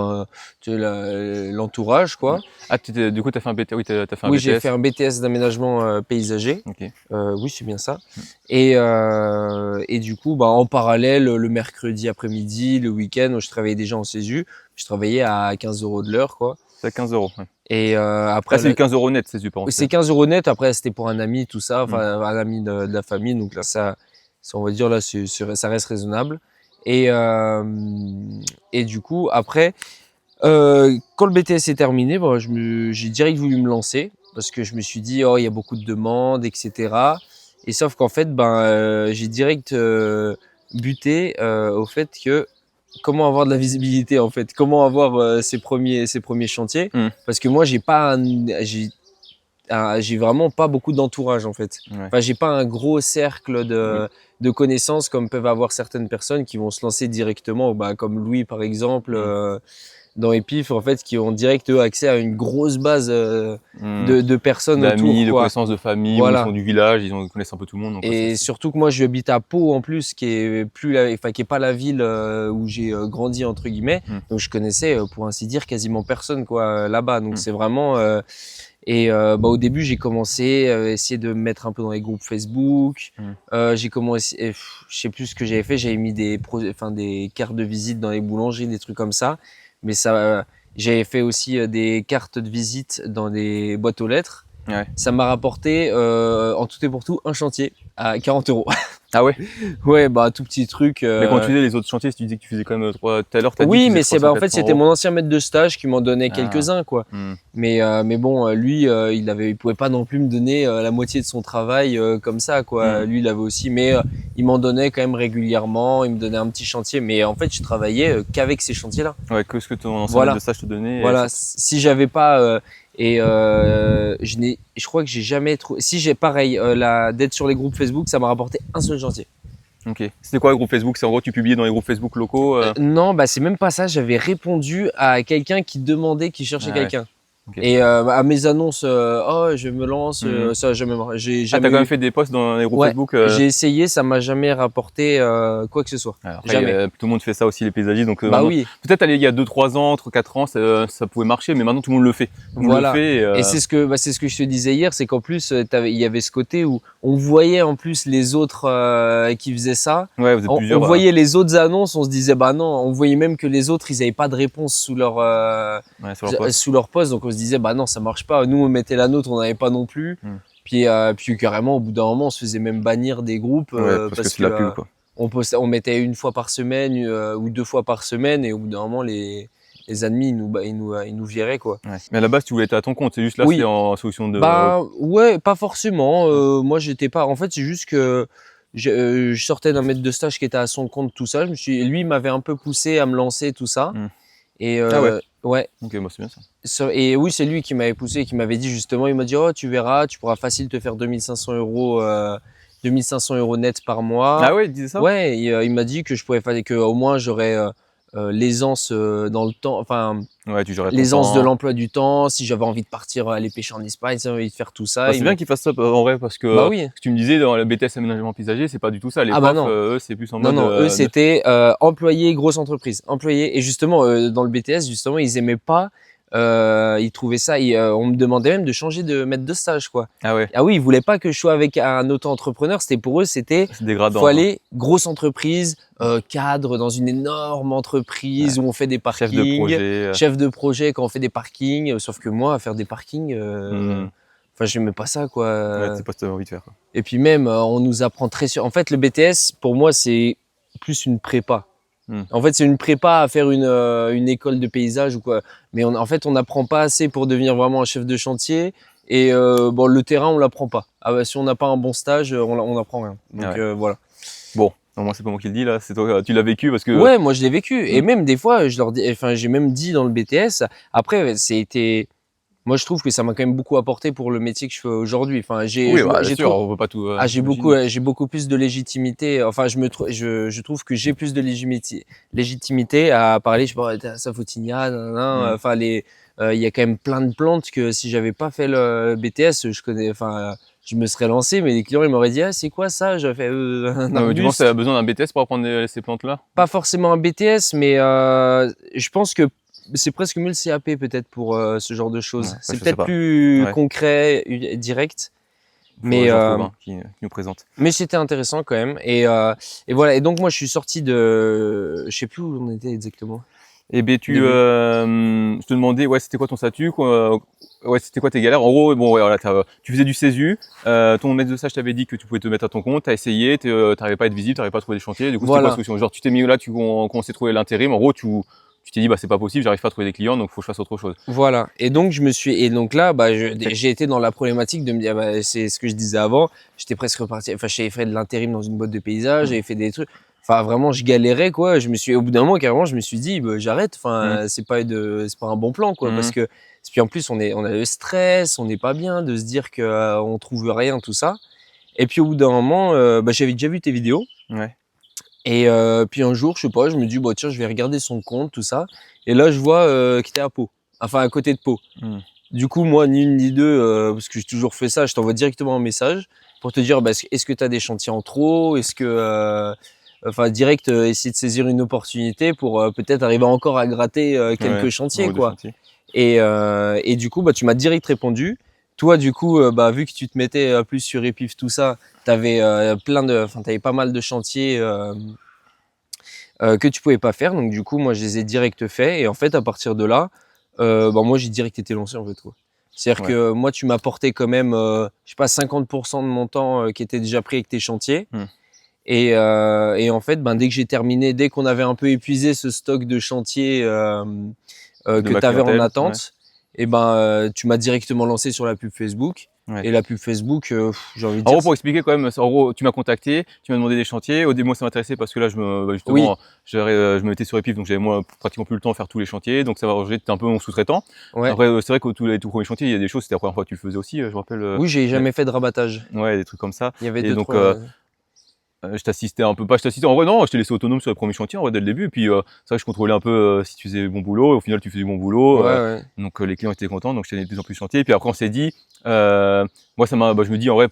l'entourage, quoi.
Ah, du coup, tu as fait un BTS, oui, t'as fait un
Oui,
BTS.
j'ai fait un BTS d'aménagement paysager.
Ok.
Oui, c'est bien ça. Et du coup, bah, en parallèle, le mercredi après-midi, le week-end, je travaillais déjà en CESU. Je travaillais à 15 € de l'heure, quoi.
C'est à 15 €. Ouais.
Et après,
Là, c'est 15 € net, c'est super.
oui, c'est 15 € net. Après, c'était pour un ami, tout ça, enfin un ami de la famille. Donc là, ça, on va dire là, ça reste raisonnable. Et du coup, après, quand le BTS est terminé, bon, j'ai direct voulu me lancer parce que je me suis dit, oh, il y a beaucoup de demandes, etc. Et sauf qu'en fait, j'ai direct buté au fait que comment avoir de la visibilité, en fait, comment avoir ces premiers chantiers, parce que moi, j'ai vraiment pas beaucoup d'entourage, en fait.
Ouais.
Enfin, j'ai pas un gros cercle de connaissances comme peuvent avoir certaines personnes qui vont se lancer directement, bah, comme Louis par exemple, dans Epif, en fait, qui ont direct eux, accès à une grosse base de personnes
d'amis,
autour,
de
quoi.
connaissances de famille,
Voilà.
ou ils sont du village, ils connaissent un peu tout le monde. Donc,
Et surtout que moi, je habite à Pau en plus, qui est qui est pas la ville où j'ai grandi entre guillemets. Donc je connaissais, pour ainsi dire, quasiment personne, quoi, là-bas. Donc c'est vraiment au début, j'ai commencé à essayer de me mettre un peu dans les groupes Facebook. J'ai commencé, je sais plus ce que j'avais fait. J'avais mis des cartes de visite dans les boulangeries, des trucs comme ça. Mais ça, j'avais fait aussi des cartes de visite dans des boîtes aux lettres.
Ouais.
Ça m'a rapporté en tout et pour tout un chantier à 40 €.
Ah ouais.
Ouais, bah tout petit truc.
Mais quand tu faisais les autres chantiers, si tu disais que tu faisais quand même tout à l'heure,
Oui, mais en fait c'était mon ancien maître de stage qui m'en donnait quelques-uns, quoi. Mais bon, lui, il pouvait pas non plus me donner la moitié de son travail comme ça, quoi. Lui, il avait aussi, mais il m'en donnait quand même régulièrement. Il me donnait un petit chantier, mais en fait, je travaillais qu'avec ces chantiers-là.
Ouais, que ce que ton ancien
Voilà.
maître de stage te donnait.
Voilà. Si j'avais pas je crois que j'ai jamais trouvé. Si j'ai pareil, d'être sur les groupes Facebook, ça m'a rapporté un seul chantier.
Ok. C'était quoi le groupe Facebook? C'est en gros tu publiais dans les groupes Facebook locaux.
Non, bah c'est même pas ça. J'avais répondu à quelqu'un qui demandait, qui cherchait quelqu'un.
Ok.
Et à mes annonces, oh je me lance, ça j'ai
T'as
jamais.
quand même fait des posts dans les groupes
Ouais,
Facebook.
j'ai essayé, ça m'a jamais rapporté quoi que ce soit.
Alors, après,
jamais.
tout le monde fait ça aussi, les paysagistes. Donc,
Bah
maintenant,
oui.
peut-être il y a 2-3 ans, 4 ans, ça pouvait marcher, mais maintenant tout le monde le fait. Tout le monde
Voilà.
le fait,
Et c'est ce que je te disais hier, c'est qu'en plus il y avait ce côté où on voyait en plus les autres qui faisaient ça.
ouais, vous êtes plusieurs.
On voyait les autres annonces, on se disait bah non, on voyait même que les autres ils avaient pas de réponse sous leur
sur leur poste.
post, donc on se disait bah non ça marche pas. Nous on mettait la nôtre, on n'avait pas non plus. Puis carrément, au bout d'un moment, on se faisait même bannir des groupes
Ouais, parce que c'est de la pub, quoi.
on mettait une fois par semaine ou 2 fois par semaine, et au bout d'un moment, les admins, ils nous viraient, quoi.
Ouais. Mais à la base, tu voulais être à ton compte, c'est juste là,
Oui.
c'est en solution de.
Bah ouais, pas forcément. Moi, j'étais pas. En fait, c'est juste que je sortais d'un maître de stage qui était à son compte, tout ça. Lui, il m'avait un peu poussé à me lancer, tout ça.
Mm.
Et
Ah ouais.
ouais.
Ok, moi c'est bien ça.
Et oui, c'est lui qui m'avait poussé, qui m'avait dit justement, il m'a dit, oh, tu verras, tu pourras facile te faire 2500 € net par mois.
Ah ouais, il disait ça?
Ouais, il m'a dit que je pouvais faire, que au moins j'aurais l'aisance dans le temps, enfin
Ouais, tu gérais ton
l'aisance de
temps.
l'emploi du temps. Si j'avais envie de partir aller pêcher en Espagne, si j'avais envie de faire tout ça.
Bah, c'est bien qu'ils fassent ça en vrai, parce que
Bah oui.
ce que tu me disais dans le BTS aménagement paysager, c'est pas du tout ça. Les
Ah bah
profs,
non.
eux, c'est plus en
Non,
mode.
non, eux c'était employé, grosse entreprise, employé. Et justement, dans le BTS, justement, ils aimaient pas. Ils trouvaient ça. On me demandait même de changer de maître de stage, quoi.
Ah ouais,
Ah oui, ils voulaient pas que je sois avec un auto-entrepreneur. C'était pour eux, c'était
c'est dégradant.
faut
Quoi.
aller grosse entreprise, cadre dans une énorme entreprise où on fait des parkings,
Chef de projet.
chef de projet quand on fait des parkings. Sauf que moi, à faire des parkings, enfin, j'aimais pas ça, quoi.
Ouais, c'est pas ce que t'avais envie de faire. Quoi.
Et puis même, on nous apprend très sûr. En fait, le BTS, pour moi, c'est plus une prépa. En fait, c'est une prépa à faire une école de paysage ou quoi. Mais en fait, on n'apprend pas assez pour devenir vraiment un chef de chantier. Et bon, le terrain, on l'apprend pas. Ah bah, si on n'a pas un bon stage, on n'apprend rien. Donc voilà.
Bon, non, moi c'est pas moi qui le dis là, c'est toi, tu l'as vécu parce que.
Ouais, moi je l'ai vécu. Et même des fois, je leur dis, enfin, j'ai même dit dans le BTS. Après, c'était. Moi, je trouve que ça m'a quand même beaucoup apporté pour le métier que je fais aujourd'hui. Enfin,
Oui, bah, bien sûr, on peut pas tout.
j'ai beaucoup plus de légitimité. Enfin, je trouve que j'ai plus de légitimité à parler. Je sais pas, ça Fautigna, enfin il y a quand même plein de plantes que si j'avais pas fait le BTS, je me serais lancé, mais les clients ils m'auraient dit ah c'est quoi ça? J'avais fait un
Non, mais tu penses que tu as besoin d'un BTS pour apprendre ces plantes-là?
Pas forcément un BTS, mais je pense que c'est presque mieux le CAP peut-être pour ce genre de choses.
Ouais,
c'est
je sais
peut-être
pas.
plus
Ouais.
concret, direct.
Mais qui nous présente.
Mais c'était intéressant quand même. Et voilà. Et donc moi je suis sorti de, je sais plus où on était exactement.
Et ben je te demandais, ouais, c'était quoi ton statut, quoi, ouais, c'était quoi tes galères. En gros, bon, ouais, voilà, tu faisais du CESU, ton maître de stage t'avait dit que tu pouvais te mettre à ton compte, t'as essayé, t'arrivais pas à être visible, t'arrivais pas à trouver des chantiers. Du coup, c'était quoi la solution? Genre, tu t'es mis là, on s'est trouvé l'intérim. En gros, tu t'es dit, bah, c'est pas possible, j'arrive pas à trouver des clients, donc faut que je fasse autre chose.
Voilà. Et donc là, bah, j'ai été dans la problématique de me dire, bah, c'est ce que je disais avant. J'étais presque reparti. Enfin, j'avais fait de l'intérim dans une boîte de paysage, j'avais fait des trucs. Enfin, vraiment, je galérais, quoi. Au bout d'un moment, carrément, je me suis dit, bah, j'arrête. Enfin, c'est pas un bon plan, quoi. Parce que, puis en plus, on a le stress, on n'est pas bien de se dire que on trouve rien, tout ça. Et puis, au bout d'un moment, bah, j'avais déjà vu tes vidéos.
Ouais.
Et puis un jour, je sais pas, je me dis, bah, tiens, je vais regarder son compte, tout ça. Et là, je vois qu'il était à Pau. Enfin, à côté de Pau. Du coup, moi, ni une ni deux, parce que j'ai toujours fait ça, je t'envoie directement un message pour te dire, bah, est-ce que tu as des chantiers en trop? Est-ce que, enfin, direct, essayer de saisir une opportunité pour peut-être arriver encore à gratter quelques chantiers, quoi.
Chantiers.
Et du coup, bah, tu m'as direct répondu. Toi, du coup, bah, vu que tu te mettais plus sur Epif, tout ça, t'avais t'avais pas mal de chantiers que tu pouvais pas faire. Donc, du coup, moi, je les ai direct faits. Et en fait, à partir de là, bah, moi, j'ai direct été lancé, en fait, quoi. C'est-à-dire que moi, tu m'apportais quand même, je sais pas, 50% de mon temps qui était déjà pris avec tes chantiers. Et en fait, ben, dès que j'ai terminé, dès qu'on avait un peu épuisé ce stock de chantiers que tu avais en attente, et ben, tu m'as directement lancé sur la pub Facebook. Et la pub Facebook, j'ai envie de dire.
En gros, pour expliquer quand même, en gros, tu m'as contacté, tu m'as demandé des chantiers. Au début, moi, ça m'intéressait parce que là, je me mettais sur Epif, donc j'avais moi pratiquement plus le temps de faire tous les chantiers. Donc ça va, j'étais un peu mon sous-traitant. Après, c'est vrai qu'au tout premier chantier, il y a des choses, c'était la première fois que tu le faisais aussi, je me rappelle.
Oui, j'ai jamais fait de rabattage.
Ouais, des trucs comme ça.
Il y avait
je t'assistais un peu, pas je t'assistais, en vrai non, je t'ai laissé autonome sur les premiers chantiers en vrai dès le début, et puis c'est vrai que je contrôlais un peu si tu faisais du bon boulot, et au final tu faisais du bon boulot, donc les clients étaient contents, donc je t'ai de plus en plus chantier, et puis après on s'est dit, moi ça m'a, je me dis en vrai,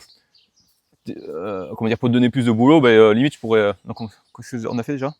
comment dire, pour te donner plus de boulot, limite je pourrais, qu'est-ce qu'on a fait déjà?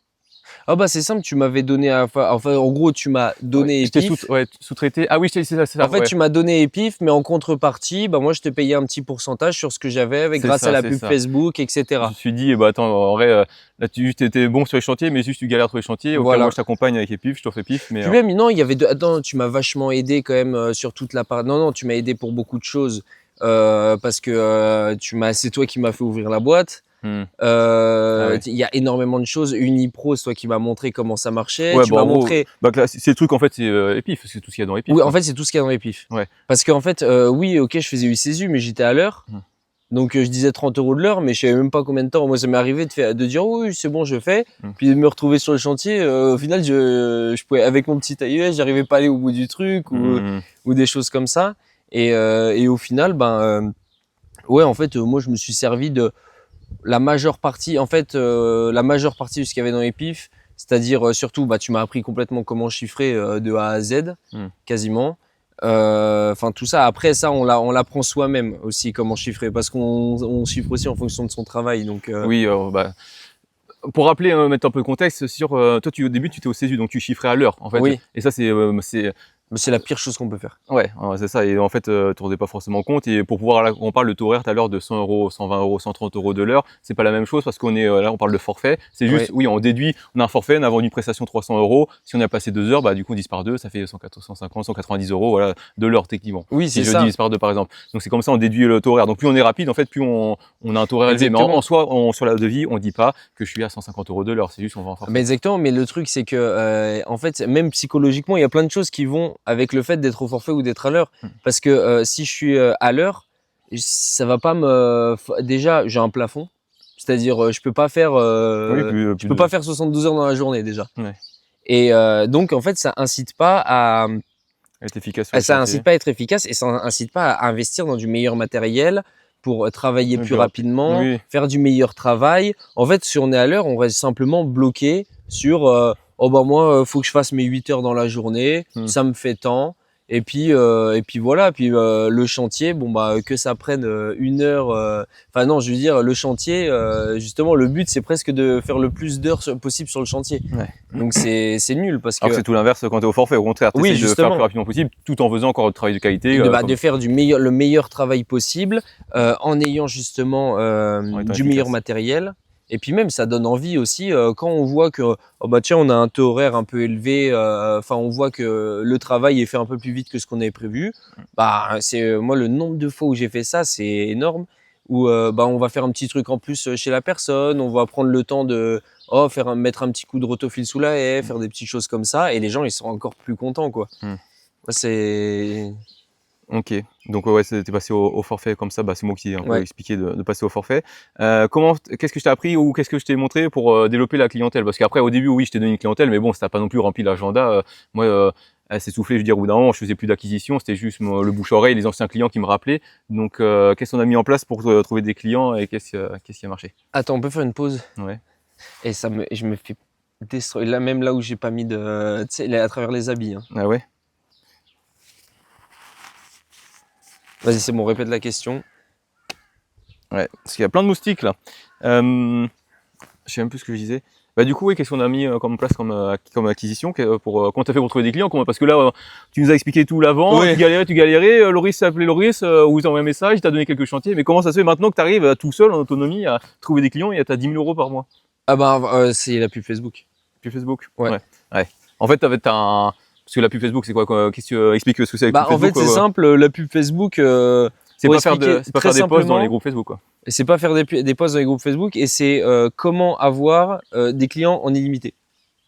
Ah bah c'est simple, tu m'avais donné, enfin en gros tu m'as donné Epif.
Sous-traité. Ah oui, c'est ça.
En fait, tu m'as donné Epif, mais en contrepartie, bah moi je te payais un petit pourcentage sur ce que j'avais grâce à la pub Facebook, etc.
Je me suis dit, bah attends, en vrai, là tu étais bon sur les chantiers, mais juste tu galères sur les chantiers. Moi je t'accompagne avec Epif, je t'offre Epif. Mais
puis même non, il y avait attends, tu m'as vachement aidé quand même sur toute la part. Non, tu m'as aidé pour beaucoup de choses. parce que c'est toi qui m'as fait ouvrir la boîte.
Hmm.
Il
ouais.
y a énormément de choses. Unipro, c'est toi qui m'as montré comment ça marchait.
Ouais,
Tu
bah,
m'as
en gros,
montré.
bah, c'est le truc en fait, c'est Epif, c'est tout ce qu'il y a dans Epif.
Oui,
quoi.
en fait, c'est tout ce qu'il y a dans les pifs.
Ouais.
Parce qu'en fait, oui, ok, je faisais UCSU, mais j'étais à l'heure.
Hmm.
Donc, je disais 30 € de l'heure, mais je savais même pas combien de temps. Moi, ça m'est arrivé de dire oui, c'est bon, je fais.
Hmm.
Puis de me retrouver sur le chantier. Au final, je pouvais, avec mon petit AES, j'arrivais pas à aller au bout du truc ou des choses comme ça. Et au final, ouais, en fait, moi, je me suis servi de la majeure partie, en fait, la majeure partie de ce qu'il y avait dans les pifs, c'est-à-dire surtout, tu m'as appris complètement comment chiffrer de A à Z, quasiment. Enfin, tout ça. Après, ça, on l'apprend soi-même aussi comment chiffrer, parce qu'on chiffre aussi en fonction de son travail. Donc,
Oui, bah, pour rappeler, mettre un peu de contexte sur, toi, au début, tu étais au CESU, donc tu chiffrais à l'heure, en fait.
Oui.
Et ça,
c'est la pire chose qu'on peut faire.
ouais, c'est ça. Et en fait, tu ne rendais pas forcément compte. Et pour pouvoir, là, on parle de taux horaire tout à l'heure de 100 €, 120 €, 130 € de l'heure, c'est pas la même chose parce qu'on est, là, on parle de forfait. C'est juste, oui, on déduit, on a un forfait, on a vendu une prestation 300 €. Si on a passé 2 heures, bah, du coup, on divise par 2, ça fait 150, 190 €, voilà, de l'heure, techniquement.
Oui,
Si
c'est
je
ça.
divise par 2, par exemple. Donc, c'est comme ça, on déduit le taux horaire. Donc, plus on est rapide, en fait, plus on a un taux horaire élevé. Mais
Exactement.
en soi, sur la devis, on dit pas que je suis à 150 € de l'heure. C'est juste, on va en forfait.
Mais exactement, mais le truc c'est que en fait même psychologiquement il y a plein de choses qui vont avec le fait d'être au forfait ou d'être à l'heure parce que si je suis à l'heure ça va pas déjà j'ai un plafond, c'est-à-dire je peux pas faire je peux pas faire 72 heures dans la journée déjà.
Ouais.
Et donc en fait ça incite pas à
Être efficace sur le
ça
chantier.
incite pas à être efficace et ça incite pas à investir dans du meilleur matériel pour travailler
Oui,
plus rapidement,
oui.
faire du meilleur travail. En fait, si on est à l'heure, on reste simplement bloqué sur oh bah moi faut que je fasse mes 8 heures dans la journée, ça me fait tant. Et puis voilà, puis le chantier, bon bah que ça prenne 1 heure. Enfin non, je veux dire le chantier. Justement, le but c'est presque de faire le plus d'heures possible sur le chantier.
Ouais.
Donc c'est nul parce que
Alors que c'est tout l'inverse quand tu es au forfait. Au contraire, tu
Oui,
essaies de faire
justement.
le plus rapidement possible tout en faisant encore du travail de qualité.
de faire le meilleur travail possible en ayant justement
étant
du meilleur
efficace.
matériel. Et puis même, ça donne envie aussi quand on voit que oh bah tiens, on a un taux horaire un peu élevé. Enfin, on voit que le travail est fait un peu plus vite que ce qu'on avait prévu. Bah, c'est moi le nombre de fois où j'ai fait ça, c'est énorme. Où bah on va faire un petit truc en plus chez la personne, on va prendre le temps de mettre un petit coup de rotofil sous la haie, faire des petites choses comme ça, et les gens ils sont encore plus contents quoi. C'est
Ok, donc ouais, t'es passé au forfait comme ça, bah, c'est moi qui ai un peu
Ouais.
expliqué de passer au forfait. Qu'est-ce que je t'ai appris ou qu'est-ce que je t'ai montré pour développer la clientèle? Parce qu'après, au début, oui, je t'ai donné une clientèle, mais bon, ça n'a pas non plus rempli l'agenda. Moi, elle s'est soufflée, je veux dire, au bout d'un moment, je faisais plus d'acquisition, c'était juste le bouche-oreille, les anciens clients qui me rappelaient. Donc, qu'est-ce qu'on a mis en place pour trouver des clients et qu'est-ce qui a marché?
Attends, on peut faire une pause?
Ouais.
Et je me fais destroyer. Là, même là où j'ai pas mis de. Tu sais, à travers les habits. Hein.
Ah ouais?
Vas-y, c'est bon, répète la question.
Ouais, parce qu'il y a plein de moustiques là. Je sais même plus ce que je disais. Bah du coup, oui, qu'est-ce qu'on a mis comme place comme acquisition pour comment t'as fait pour trouver des clients? Parce que là, tu nous as expliqué tout l'avant,
Ouais.
tu galérais. Loris s'est appelé Loris, ou il t'a envoyé un message, il t'a donné quelques chantiers. Mais comment ça se fait maintenant que tu arrives tout seul en autonomie à trouver des clients et à t'as 10 000 € par mois?
Ah c'est la pub Facebook.
Puis Facebook.
Ouais.
En fait, t'as un parce que la pub Facebook, c'est quoi? Qu'est-ce que tu expliques ce que c'est avec
Bah
pub
en fait,
Facebook,
c'est simple. La pub Facebook.
c'est
pour
pas faire
expliquer
c'est pas
très
faire des posts dans
simplement,
les groupes Facebook quoi.
C'est pas faire des posts dans les groupes Facebook et c'est comment avoir des clients en illimité.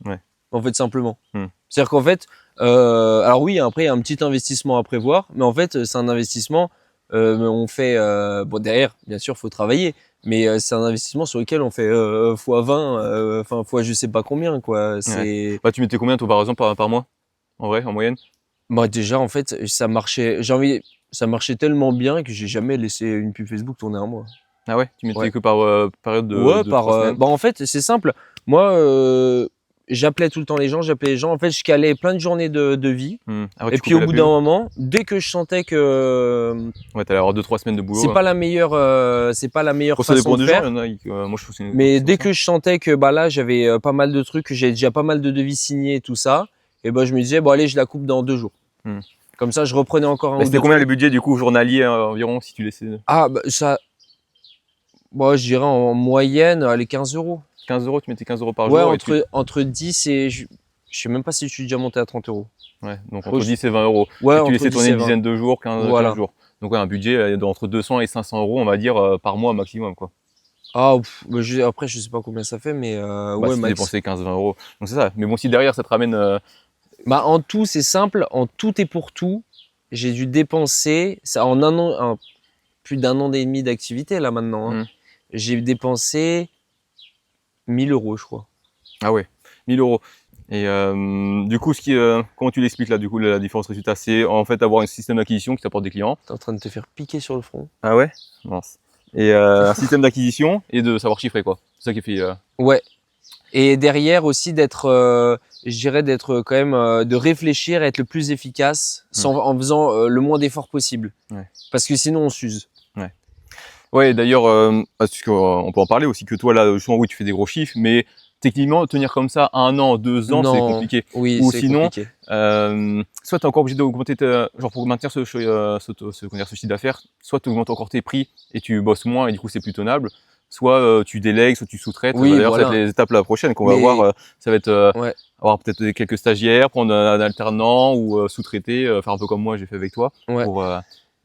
Ouais.
En fait, simplement.
Hmm.
C'est-à-dire qu'en fait, alors oui, après, il y a un petit investissement à prévoir, mais en fait, c'est un investissement. On fait, bon, derrière, bien sûr, faut travailler, mais c'est un investissement sur lequel on fait x20, enfin, fois je sais pas combien, quoi. C'est.
Bah tu mettais combien toi par exemple par mois? En vrai, en moyenne?
Bah, déjà, en fait, ça marchait. Ça marchait tellement bien que j'ai jamais laissé une pub Facebook tourner un mois.
Ah ouais, tu mettais
Ouais.
que par période de
Ouais,
3 semaines.
bah en fait, c'est simple. Moi, j'appelais tout le temps les gens, j'appelais les gens. En fait, je calais plein de journées de vie.
Après,
Et
tu
puis au
coupais
bout
la
d'un
pub.
moment, dès que je sentais que
Ouais, t'allais avoir 2-3 semaines de boulot.
c'est pas la meilleure,
Bon, ça
façon
dépend
de
des gens,
faire.
il y en a, moi je trouve que c'est une.
Mais
c'est
dès
ça.
que je sentais que bah là, j'avais pas mal de trucs, que j'avais déjà pas mal de devis signés, tout ça, et ben je me disais bon allez, je la coupe dans 2 jours.
Hmm.
Comme ça, je reprenais encore un
Mais
ou
c'était
deux
combien
trucs.
les budgets du coup journaliers environ si tu laissais
Ah bah ça, moi je dirais en moyenne, allez 15 €.
15 €, tu mettais 15 € par
Ouais,
jour et
entre 10 et je sais même pas si je suis déjà monté à 30 €.
ouais, donc
Je
entre
crois
10 et 20 €.
Ouais,
Et tu
entre
laissais
10
tourner
et
une
20.
dizaine de jours, 15
Voilà.
jours. Donc ouais, un budget d'entre 200 et 500 euros, on va dire, par mois maximum, quoi.
Ah, bah, après, je sais pas combien ça fait, mais
Bah,
ouais,
si t'as
max.
dépensé 15-20 euros. Donc c'est ça. Mais bon, si derrière ça te ramène.
Bah, en tout, c'est simple. En tout et pour tout, j'ai dû dépenser, ça, en un an, plus d'un an et demi d'activité, là, maintenant, hein. J'ai dépensé 1000 euros, je crois.
Ah ouais, 1000 euros. Et du coup, comment tu l'expliques là, du coup, la différence résultat, c'est en fait avoir un système d'acquisition qui t'apporte des clients.
T'es en train de te faire piquer sur le front.
Ah ouais? Mince. Et un système d'acquisition et de savoir chiffrer, quoi. C'est ça qui fait.
Ouais. Et derrière aussi d'être, je dirais d'être quand même, de réfléchir, être le plus efficace, en faisant le moins d'efforts possible.
Ouais.
Parce que sinon on s'use.
Ouais, d'ailleurs, parce qu'on peut en parler aussi que toi, là, justement, oui, tu fais des gros chiffres, mais techniquement, tenir comme ça 1 an, 2 ans, c'est
Non.
compliqué.
Oui,
Ou
c'est
sinon,
compliqué.
soit tu es encore obligé d'augmenter, genre pour maintenir ce chiffre d'affaires, soit tu augmentes encore tes prix et tu bosses moins et du coup c'est plus tenable, soit tu délègues, soit tu sous-traites.
Oui,
D'ailleurs, ça
voilà.
va être les étapes la prochaine qu'on va
Mais-
voir. Ça va être
Ouais.
avoir peut-être quelques stagiaires, prendre un alternant ou sous-traiter, faire un peu comme moi j'ai fait avec toi
Ouais.
pour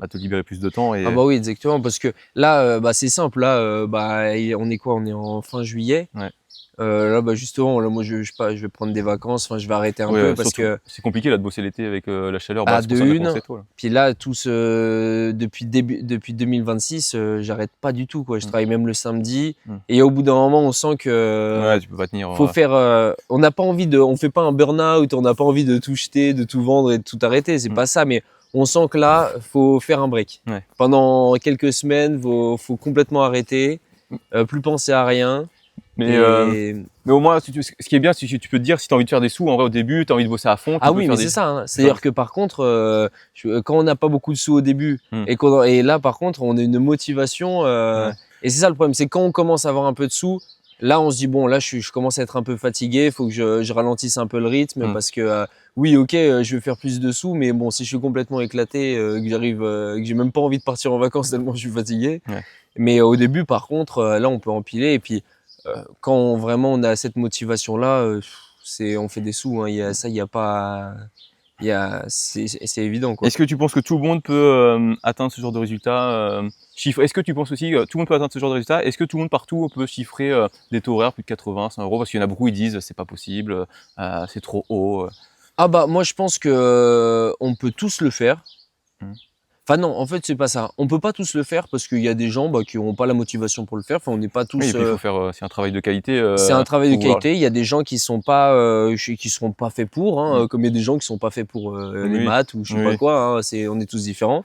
te libérer plus de temps. Et...
Ah bah oui, exactement, parce que là, bah c'est simple, là, bah on est quoi? On est en fin juillet.
Ouais.
Là, bah justement, là, moi je vais prendre des vacances, enfin je vais arrêter un
Ouais,
peu parce
surtout,
que
c'est compliqué là de bosser l'été avec la chaleur.
Ah,
C'est pour
de
ça qu'on a
une.
commencé tôt, là.
puis là, depuis 2026, j'arrête pas du tout quoi. Je travaille même le samedi et au bout d'un moment, on sent que
Ouais, tu peux pas tenir.
faut faire. On n'a pas envie on fait pas un burn-out, on n'a pas envie de tout jeter, de tout vendre et de tout arrêter. C'est pas ça, mais on sent que là, faut faire un break.
Ouais.
Pendant quelques semaines, faut complètement arrêter, plus penser à rien.
Mais,
Et-
mais au moins, ce qui est bien, c'est que tu peux te dire si tu as envie de faire des sous, en vrai, au début, tu as envie de bosser à fond. tu
Ah
peux
oui,
faire
mais
des-
c'est ça, hein. C'est-à-dire que par contre, quand on n'a pas beaucoup de sous au début et là, par contre, on a une motivation.
Ouais.
Et c'est ça le problème, c'est quand on commence à avoir un peu de sous, là, on se dit bon, là, je commence à être un peu fatigué, il faut que je ralentisse un peu le rythme parce que oui, ok, je vais faire plus de sous, mais bon, si je suis complètement éclaté, que j'ai même pas envie de partir en vacances tellement je suis fatigué.
Ouais.
Mais au début, par contre, là, on peut empiler et puis quand vraiment on a cette motivation-là, on fait des sous. Hein. Il y a pas, c'est évident quoi.
Est-ce que tu penses que tout le monde peut atteindre ce genre de résultat chiffre? Est-ce que tu penses aussi que tout le monde peut atteindre ce genre de résultat? Est-ce que tout le monde partout peut chiffrer des taux horaires plus de 80, 100 euros? Parce qu'il y en a beaucoup, ils disent c'est pas possible, c'est trop haut.
Ah bah moi je pense que on peut tous le faire. Enfin non, en fait c'est pas ça. On peut pas tous le faire parce qu'il y a des gens qui ont pas la motivation pour le faire. Enfin on n'est pas tous.
Oui, et puis il faut faire, c'est un travail de qualité.
C'est un travail de
pour vouloir-
qualité. Il y a des gens qui seront pas faits pour, hein, comme il y a des gens qui sont pas faits pour les
Oui.
maths ou je sais
Oui.
pas quoi. Hein, on est tous différents.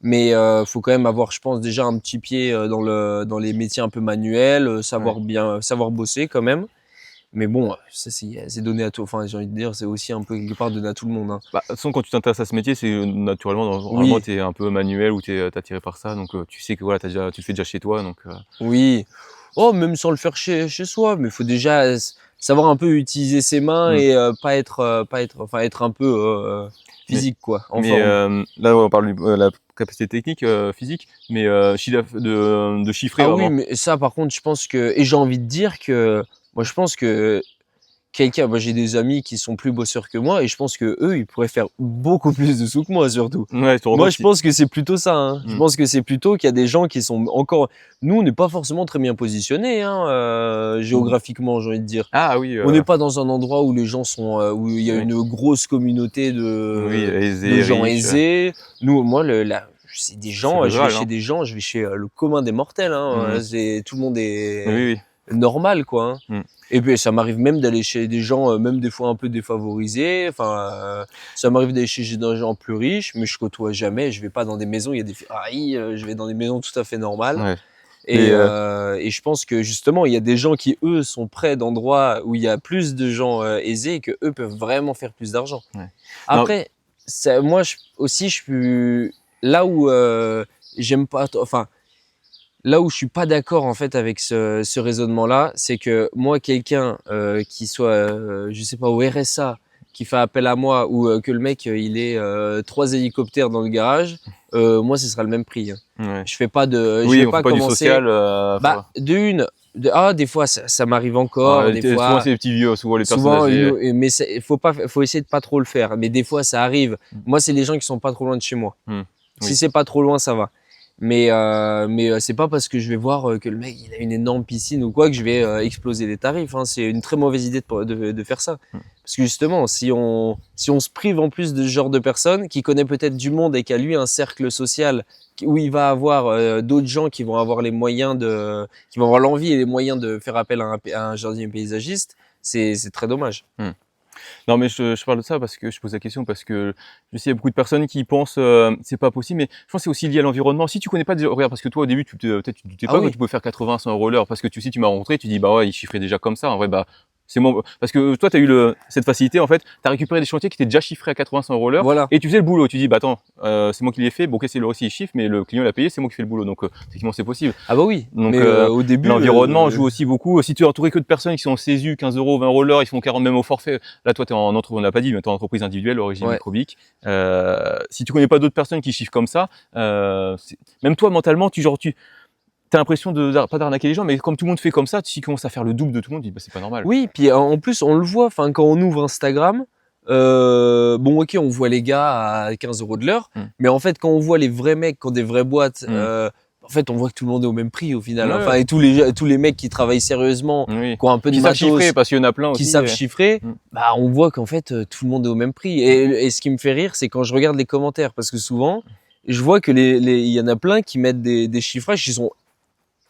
Mais faut quand même avoir, je pense, déjà un petit pied dans les métiers un peu manuels, savoir bosser quand même. Mais bon, ça c'est donné à tout. Enfin, j'ai envie de dire, c'est aussi un peu quelque part donné à tout le monde. Hein.
Bah, de toute façon, quand tu t'intéresses à ce métier, c'est naturellement, normalement, tu es un peu manuel ou tu es attiré par ça. Donc, tu sais que voilà, tu le fais déjà chez toi. Donc,
Oui. Oh, même sans le faire chez soi, mais il faut déjà savoir un peu utiliser ses mains et être un peu physique quoi. En forme.
là, on parle de la capacité technique, physique, mais de chiffrer
Ah
vraiment.
oui, mais ça par contre, je pense que et j'ai envie de dire que moi je pense que moi j'ai des amis qui sont plus bosseurs que moi et je pense que eux ils pourraient faire beaucoup plus de sous que moi surtout.
Ouais,
Moi je pense que c'est plutôt ça. Hein. Je pense que c'est plutôt qu'il y a des gens qui sont encore. Nous on n'est pas forcément très bien positionnés géographiquement, j'ai envie de dire.
Ah oui.
On n'est pas dans un endroit où les gens sont, où il y a une grosse communauté de gens
riches.
aisés. Moi, c'est des gens,
C'est
je vais
rural,
chez
hein.
des gens, je vais chez le commun des mortels. Hein, tout le monde est
Oui.
normal, quoi. Hein.
Mm.
Et puis ça m'arrive même d'aller chez des gens, même des fois un peu défavorisés. Enfin, ça m'arrive d'aller chez des gens plus riches, mais je côtoie jamais. Je vais pas dans des maisons. Il y a des Ferrari. Je vais dans des maisons tout à fait normales.
Ouais.
Et je pense que justement, il y a des gens qui, eux, sont près d'endroits où il y a plus de gens aisés et que eux peuvent vraiment faire plus d'argent.
Ouais.
Après, moi aussi, je suis là où j'aime pas. Enfin, là où je suis pas d'accord en fait avec ce raisonnement-là, c'est que moi, quelqu'un qui soit, je sais pas, au RSA, qui fait appel à moi ou que le mec il ait 3 hélicoptères dans le garage, moi ce sera le même prix. Hein.
Ouais.
Je fais pas de,
Oui,
je vais
on
pas
fait pas du
commencer.
social.
Bah des fois ça m'arrive encore, des
souvent
fois.
c'est les petits vieux, souvent les personnes
Souvent,
âgées.
mais faut essayer de pas trop le faire. Mais des fois ça arrive. Moi c'est les gens qui sont pas trop loin de chez moi.
Oui.
Si c'est pas trop loin, ça va. Mais c'est pas parce que je vais voir que le mec il a une énorme piscine ou quoi que je vais exploser les tarifs. Hein. C'est une très mauvaise idée de faire ça. Parce que justement, si on se prive en plus de ce genre de personnes, qui connaît peut-être du monde et qui a lui un cercle social où il va avoir d'autres gens qui vont avoir les moyens qui vont avoir l'envie et les moyens de faire appel à un jardinier paysagiste, c'est très dommage.
Non, mais je parle de ça parce que je pose la question parce que je sais, il y a beaucoup de personnes qui pensent c'est pas possible, mais je pense que c'est aussi lié à l'environnement. Si tu connais pas, regarde, parce que toi au début, peut-être tu doutais
Ah
pas
oui.
que tu pouvais faire 80, 100 euros l'heure parce que tu m'as rencontré, tu dis bah ouais, il chiffrait déjà comme ça. En vrai, bah c'est moi parce que toi, tu as eu cette facilité en fait, tu as récupéré des chantiers qui étaient déjà chiffrés à 80, 100 euros l'heure
Voilà.
et tu faisais le boulot. Tu dis bah attends, c'est moi qui l'ai fait. Bon, ok, c'est le aussi il chiffre, mais le client l'a payé, c'est moi qui fais le boulot. Donc effectivement, c'est possible.
Ah bah oui.
Donc,
Mais au début,
l'environnement joue aussi beaucoup. Si tu es entouré que de personnes qui sont en CESU, 15 euros, 20 euros l'heure, ils font 40 même au forfait. Là, toi, tu es en entreprise, on l'a pas dit, mais tu es en entreprise individuelle, origine
Ouais.
microbique. Si tu connais pas d'autres personnes qui chiffrent comme ça, même toi, mentalement, tu as l'impression pas d'arnaquer les gens, mais comme tout le monde fait comme ça, tu commences à faire le double de tout le monde, tu dis bah, c'est pas normal.
Oui, puis en plus, on le voit, enfin, quand on ouvre Instagram, bon, ok, on voit les gars à 15 euros de l'heure, mais en fait, quand on voit les vrais mecs qui ont des vraies boîtes, en fait, on voit que tout le monde est au même prix au final.
Ouais.
Enfin, et tous les mecs qui travaillent sérieusement,
Oui.
qui ont un peu de
Qui savent
matos,
chiffrer, parce qu'il y en a plein
qui
aussi.
savent chiffrer,
Mm.
bah, on voit qu'en fait, tout le monde est au même prix. Et ce qui me fait rire, c'est quand je regarde les commentaires, parce que souvent, je vois que il y en a plein qui mettent des chiffrages qui sont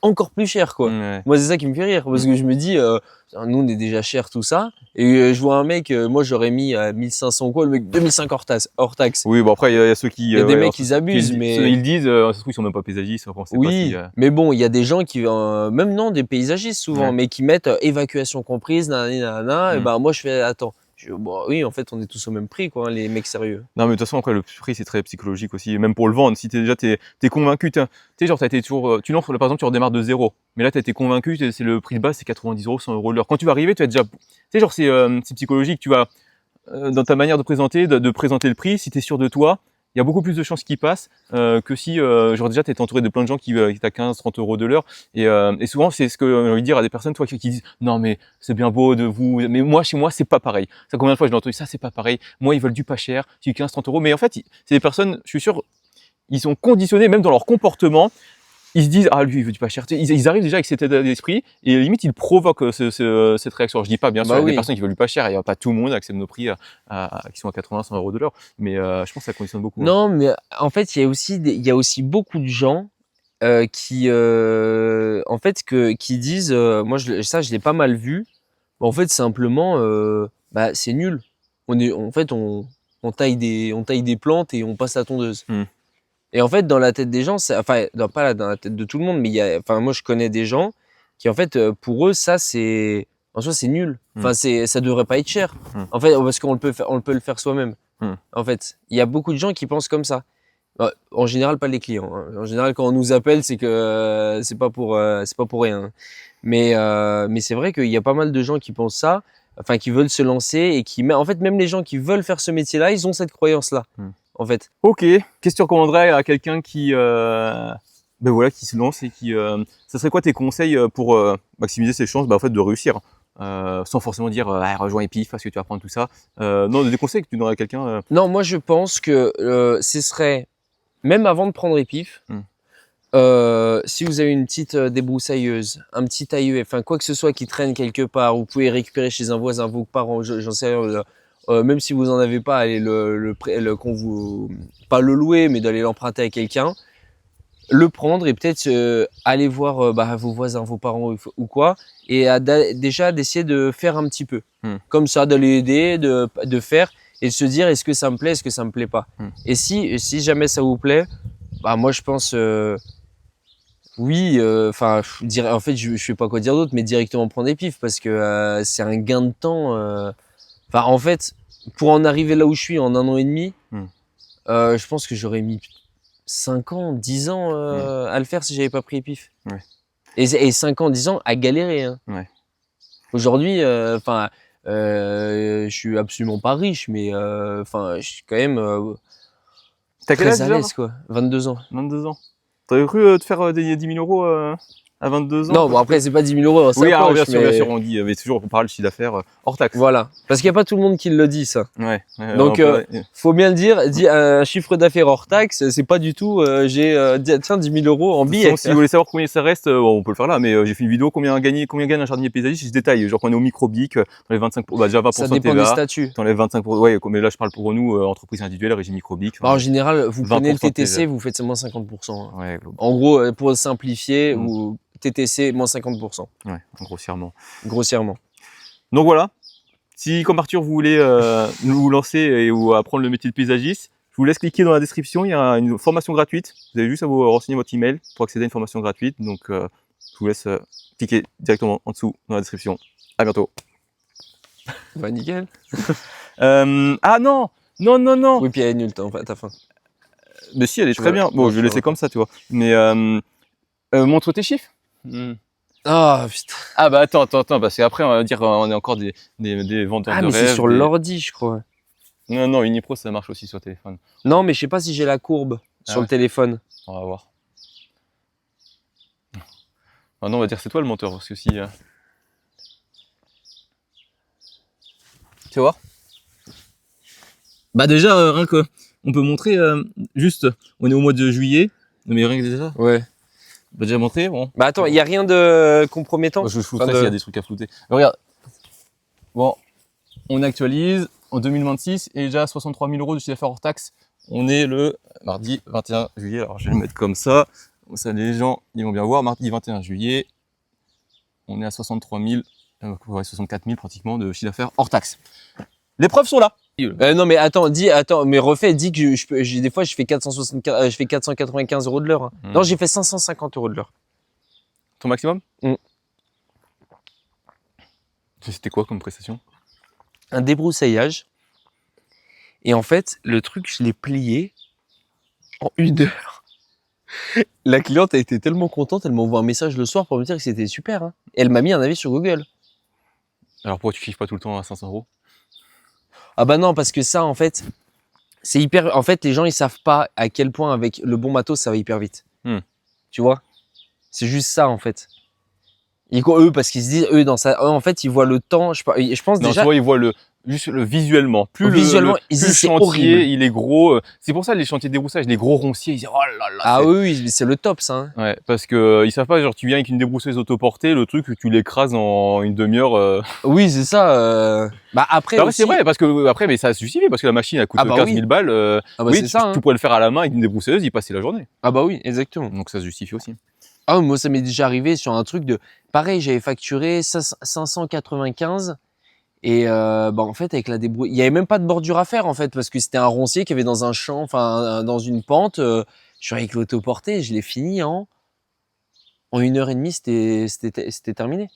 encore plus chers, quoi.
Ouais.
Moi, c'est ça qui me fait rire, parce que je me dis, nous, on est déjà cher, tout ça. Et je vois un mec, moi, j'aurais mis à 1500 quoi, le mec, 2005 hors taxe.
Oui, bon après, il y a ceux qui.
Il y a des mecs, ils abusent, mais.
Ils disent, ça se trouve, ils sont même pas paysagistes, on sait pas
Oui,
si,
mais bon, il y a des gens qui, même non, des paysagistes souvent,
Ouais.
mais qui mettent évacuation comprise, nanana, et ben moi, je fais, attends. Bon, oui, en fait, on est tous au même prix, quoi, hein, les mecs sérieux.
Non, mais de toute façon, après, le prix, c'est très psychologique aussi. Même pour le vendre, si t'es convaincu, tu sais, genre, t'as été toujours, tu lances, par exemple, tu redémarres de zéro. Mais là, t'as été convaincu, c'est le prix de base, c'est 90 euros, 100 euros l'heure. Quand tu vas arriver, tu vas déjà, tu sais, genre, c'est psychologique. Tu vas, dans ta manière de présenter, de présenter le prix, si t'es sûr de toi, il y a beaucoup plus de chances qu'il passe, que si, genre, déjà, t'es entouré de plein de gens qui t'as 15, 30 euros de l'heure. Et souvent, c'est ce que j'ai envie de dire à des personnes, toi, qui disent, non, mais c'est bien beau de vous, mais moi, chez moi, c'est pas pareil. Ça, combien de fois je l'ai entendu, ça, c'est pas pareil. Moi, ils veulent du pas cher, c'est 15, 30 euros. Mais en fait, c'est des personnes, je suis sûr, ils sont conditionnés, même dans leur comportement. Ils se disent, ah, lui, il veut du pas cher. Ils arrivent déjà avec cet état d'esprit, et limite, ils provoquent cette réaction. Alors, je dis pas, bien sûr,
Bah
il y a
oui.
des personnes qui veulent du pas cher, il y a pas tout le monde accepte nos prix qui sont à 80, 100 euros de l'heure. Mais, je pense que ça conditionne beaucoup.
Non, mais en fait, il y a aussi beaucoup de gens qui, en fait, qui disent, moi, ça, je l'ai pas mal vu. En fait, simplement, bah, c'est nul. En fait, on taille des plantes et on passe la tondeuse. Et en fait, dans la tête des gens, enfin, dans la tête de tout le monde, mais enfin, moi, je connais des gens qui, en fait, pour eux, ça, en soi, c'est nul. Enfin, ça devrait pas être cher. En fait, parce qu'on peut le faire soi-même. En fait, il y a beaucoup de gens qui pensent comme ça. En général, pas les clients. Hein. En général, quand on nous appelle, c'est que c'est pas pour rien. Mais c'est vrai qu'il y a pas mal de gens qui pensent ça, enfin, qui veulent se lancer et en fait, même les gens qui veulent faire ce métier-là, ils ont cette croyance-là. En fait.
Ok. Qu'est-ce que tu recommanderais à quelqu'un qui, ben voilà, qui se lance et qui, ça serait quoi tes conseils pour maximiser ses chances, en fait, de réussir, sans forcément dire, rejoins Epif parce que tu vas apprendre tout ça. Non, des conseils que tu donnerais à quelqu'un.
Non, moi, je pense que ce serait, même avant de prendre Epif, si vous avez une petite débroussailleuse, un petit tailleur, enfin quoi que ce soit qui traîne quelque part, vous pouvez récupérer chez un voisin, vos parents, j'en sais rien. Même si vous en avez pas, allez pas le louer, mais d'aller l'emprunter à quelqu'un, le prendre et peut-être aller voir vos voisins, vos parents ou quoi, et déjà d'essayer de faire un petit peu, comme ça, d'aller aider, de faire et de se dire est-ce que ça me plaît, est-ce que ça me plaît pas. Et si jamais ça vous plaît, bah moi je pense oui, enfin, en fait, je sais pas quoi dire d'autre, mais directement prendre des pifs parce que c'est un gain de temps. Enfin, en fait, pour en arriver là où je suis en 1 an et demi, je pense que j'aurais mis 5 ans, 10 ans à le faire si j'avais pas pris Epif.
Ouais.
Et 5 ans, 10 ans à galérer. Hein.
Ouais.
Aujourd'hui, enfin, je suis absolument pas riche, mais enfin, je suis quand même
T'as quel âge
très à
déjà
l'aise, quoi. 22 ans.
22 ans. T'aurais cru te faire des 10 000 euros à 22 ans.
Non, bon après c'est pas 10 000 euros dans sa
Oui, alors,
poche,
bien
mais
sûr, on dit, mais toujours on parle de chiffre d'affaires hors taxe.
voilà. Parce qu'il y a pas tout le monde qui le dit ça.
Ouais.
Donc,
on peut-
Faut bien le dire, un chiffre d'affaires hors taxe, c'est pas du tout tiens 10 000 euros en
de toute
billets.
façon, si vous voulez savoir combien ça reste, bon, on peut le faire là, mais j'ai fait une vidéo combien gagne un jardinier paysagiste, je détaille. Genre qu'on est au microbic, dans les 25%, bah déjà 20%
Ça
de
dépend des
TVA,
statuts.
dans les 25%, ouais, mais là je parle pour nous, entreprise individuelle, régime microbic.
Bah, en général, vous prenez le
20% de
TTC,
TVA.
vous faites moins 50%. Hein.
Ouais,
En gros, pour simplifier,
Mm.
ou TTC moins 50%,
ouais, grossièrement.
grossièrement.
Donc voilà. Si, comme Arthur, vous voulez vous lancer ou apprendre le métier de paysagiste, je vous laisse cliquer dans la description. Il y a une formation gratuite. Vous avez juste à vous renseigner votre email pour accéder à une formation gratuite. Donc, je vous laisse cliquer directement en dessous dans la description. À bientôt.
Bah, nickel.
Ah non, non.
Oui, puis elle est nulle, t'as faim.
Mais si, elle est
Tu
très
vois,
bien. Bon,
ouais,
je vais
tu
laisser
vois.
comme ça, tu vois. Mais montre tes chiffres.
Ah, putain.
Ah bah attends, parce qu'après on va dire on est encore des vendeurs
Ah,
de
mais
rêves.
c'est sur l'ordi, je crois.
Non, Unipro ça marche aussi sur téléphone.
Non, mais je sais pas si j'ai la courbe sur
ouais.
le téléphone.
On va voir. Maintenant on va dire c'est toi le monteur parce que si. Tu vois. Bah déjà rien que on peut montrer juste on est au mois de juillet mais rien que déjà.
Ouais.
On peut déjà montrer bon.
Bah attends, il y a rien de compromettant.
Je flouterai
Enfin,
s'il y a des trucs à flouter. Mais regarde. Bon, on actualise en 2026 et déjà 63 000 euros de chiffre d'affaires hors taxe. On est le mardi 21 juillet. Alors je vais le mettre comme ça. Comme ça les gens ils vont bien voir. Mardi 21 juillet, on est à 63 000, 64 000 pratiquement de chiffre d'affaires hors taxe. Les preuves sont là.
Non mais attends, mais refais, dis que des fois je fais 495 euros de l'heure. Hein. Non, j'ai fait 550 euros de l'heure.
Ton maximum
Mm.
C'était quoi comme prestation?
Un débroussaillage. Et en fait, le truc, je l'ai plié en 1 heure. La cliente a été tellement contente, elle m'a envoyé un message le soir pour me dire que c'était super. Hein. Et elle m'a mis un avis sur Google.
Alors pourquoi tu kiffes pas tout le temps à 500 euros?
Ah bah non, parce que ça, en fait, c'est hyper... En fait, les gens, ils savent pas à quel point avec le bon matos, ça va hyper vite. Tu vois? C'est juste ça, en fait. Eux, parce qu'ils se disent, en fait, ils voient le temps. Je pense
Non,
déjà...
tu vois, ils voient juste le visuellement.
Visuellement, ils
plus
disent c'est
le chantier,
horrible.
il est gros. C'est pour ça les chantiers de débroussage, les gros ronciers, ils disent oh là là.
Ah oui, c'est le top, ça. Hein.
Ouais, parce que ils savent pas, genre tu viens avec une débroussailleuse autoportée, le truc tu l'écrases en une demi-heure.
Oui, c'est ça. Bah après,
Bah ouais,
aussi...
c'est vrai, parce que après, mais ça se justifie parce que la machine elle coûte
Ah bah
15
oui.
000 balles.
Ah bah
oui,
c'est ça.
tu
Hein.
pourrais le faire à la main avec une débroussailleuse, y passer la journée.
Ah bah oui, exactement.
Donc ça se justifie aussi.
Ah, moi, ça m'est déjà arrivé sur un truc de... Pareil, j'avais facturé 595 et bah, en fait, avec la débrouille... Il n'y avait même pas de bordure à faire, en fait, parce que c'était un roncier qui avait dans un champ, enfin, dans une pente. Je suis avec l'autoporté, je l'ai fini en 1h30, c'était terminé.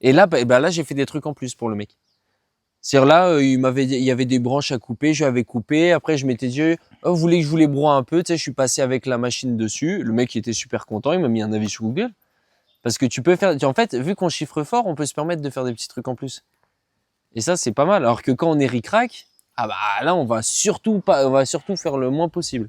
Et là, là j'ai fait des trucs en plus pour le mec. C'est-à-dire là, il y avait des branches à couper, je lui avais coupé. Après, je m'étais dit, vous voulez que je vous les broie un peu? Tu sais, je suis passé avec la machine dessus. Le mec, il était super content. Il m'a mis un avis sur Google. Parce que tu peux faire, en fait, vu qu'on chiffre fort, on peut se permettre de faire des petits trucs en plus. Et ça, c'est pas mal. Alors que quand on est ric-rac, ah bah là, on va surtout faire le moins possible.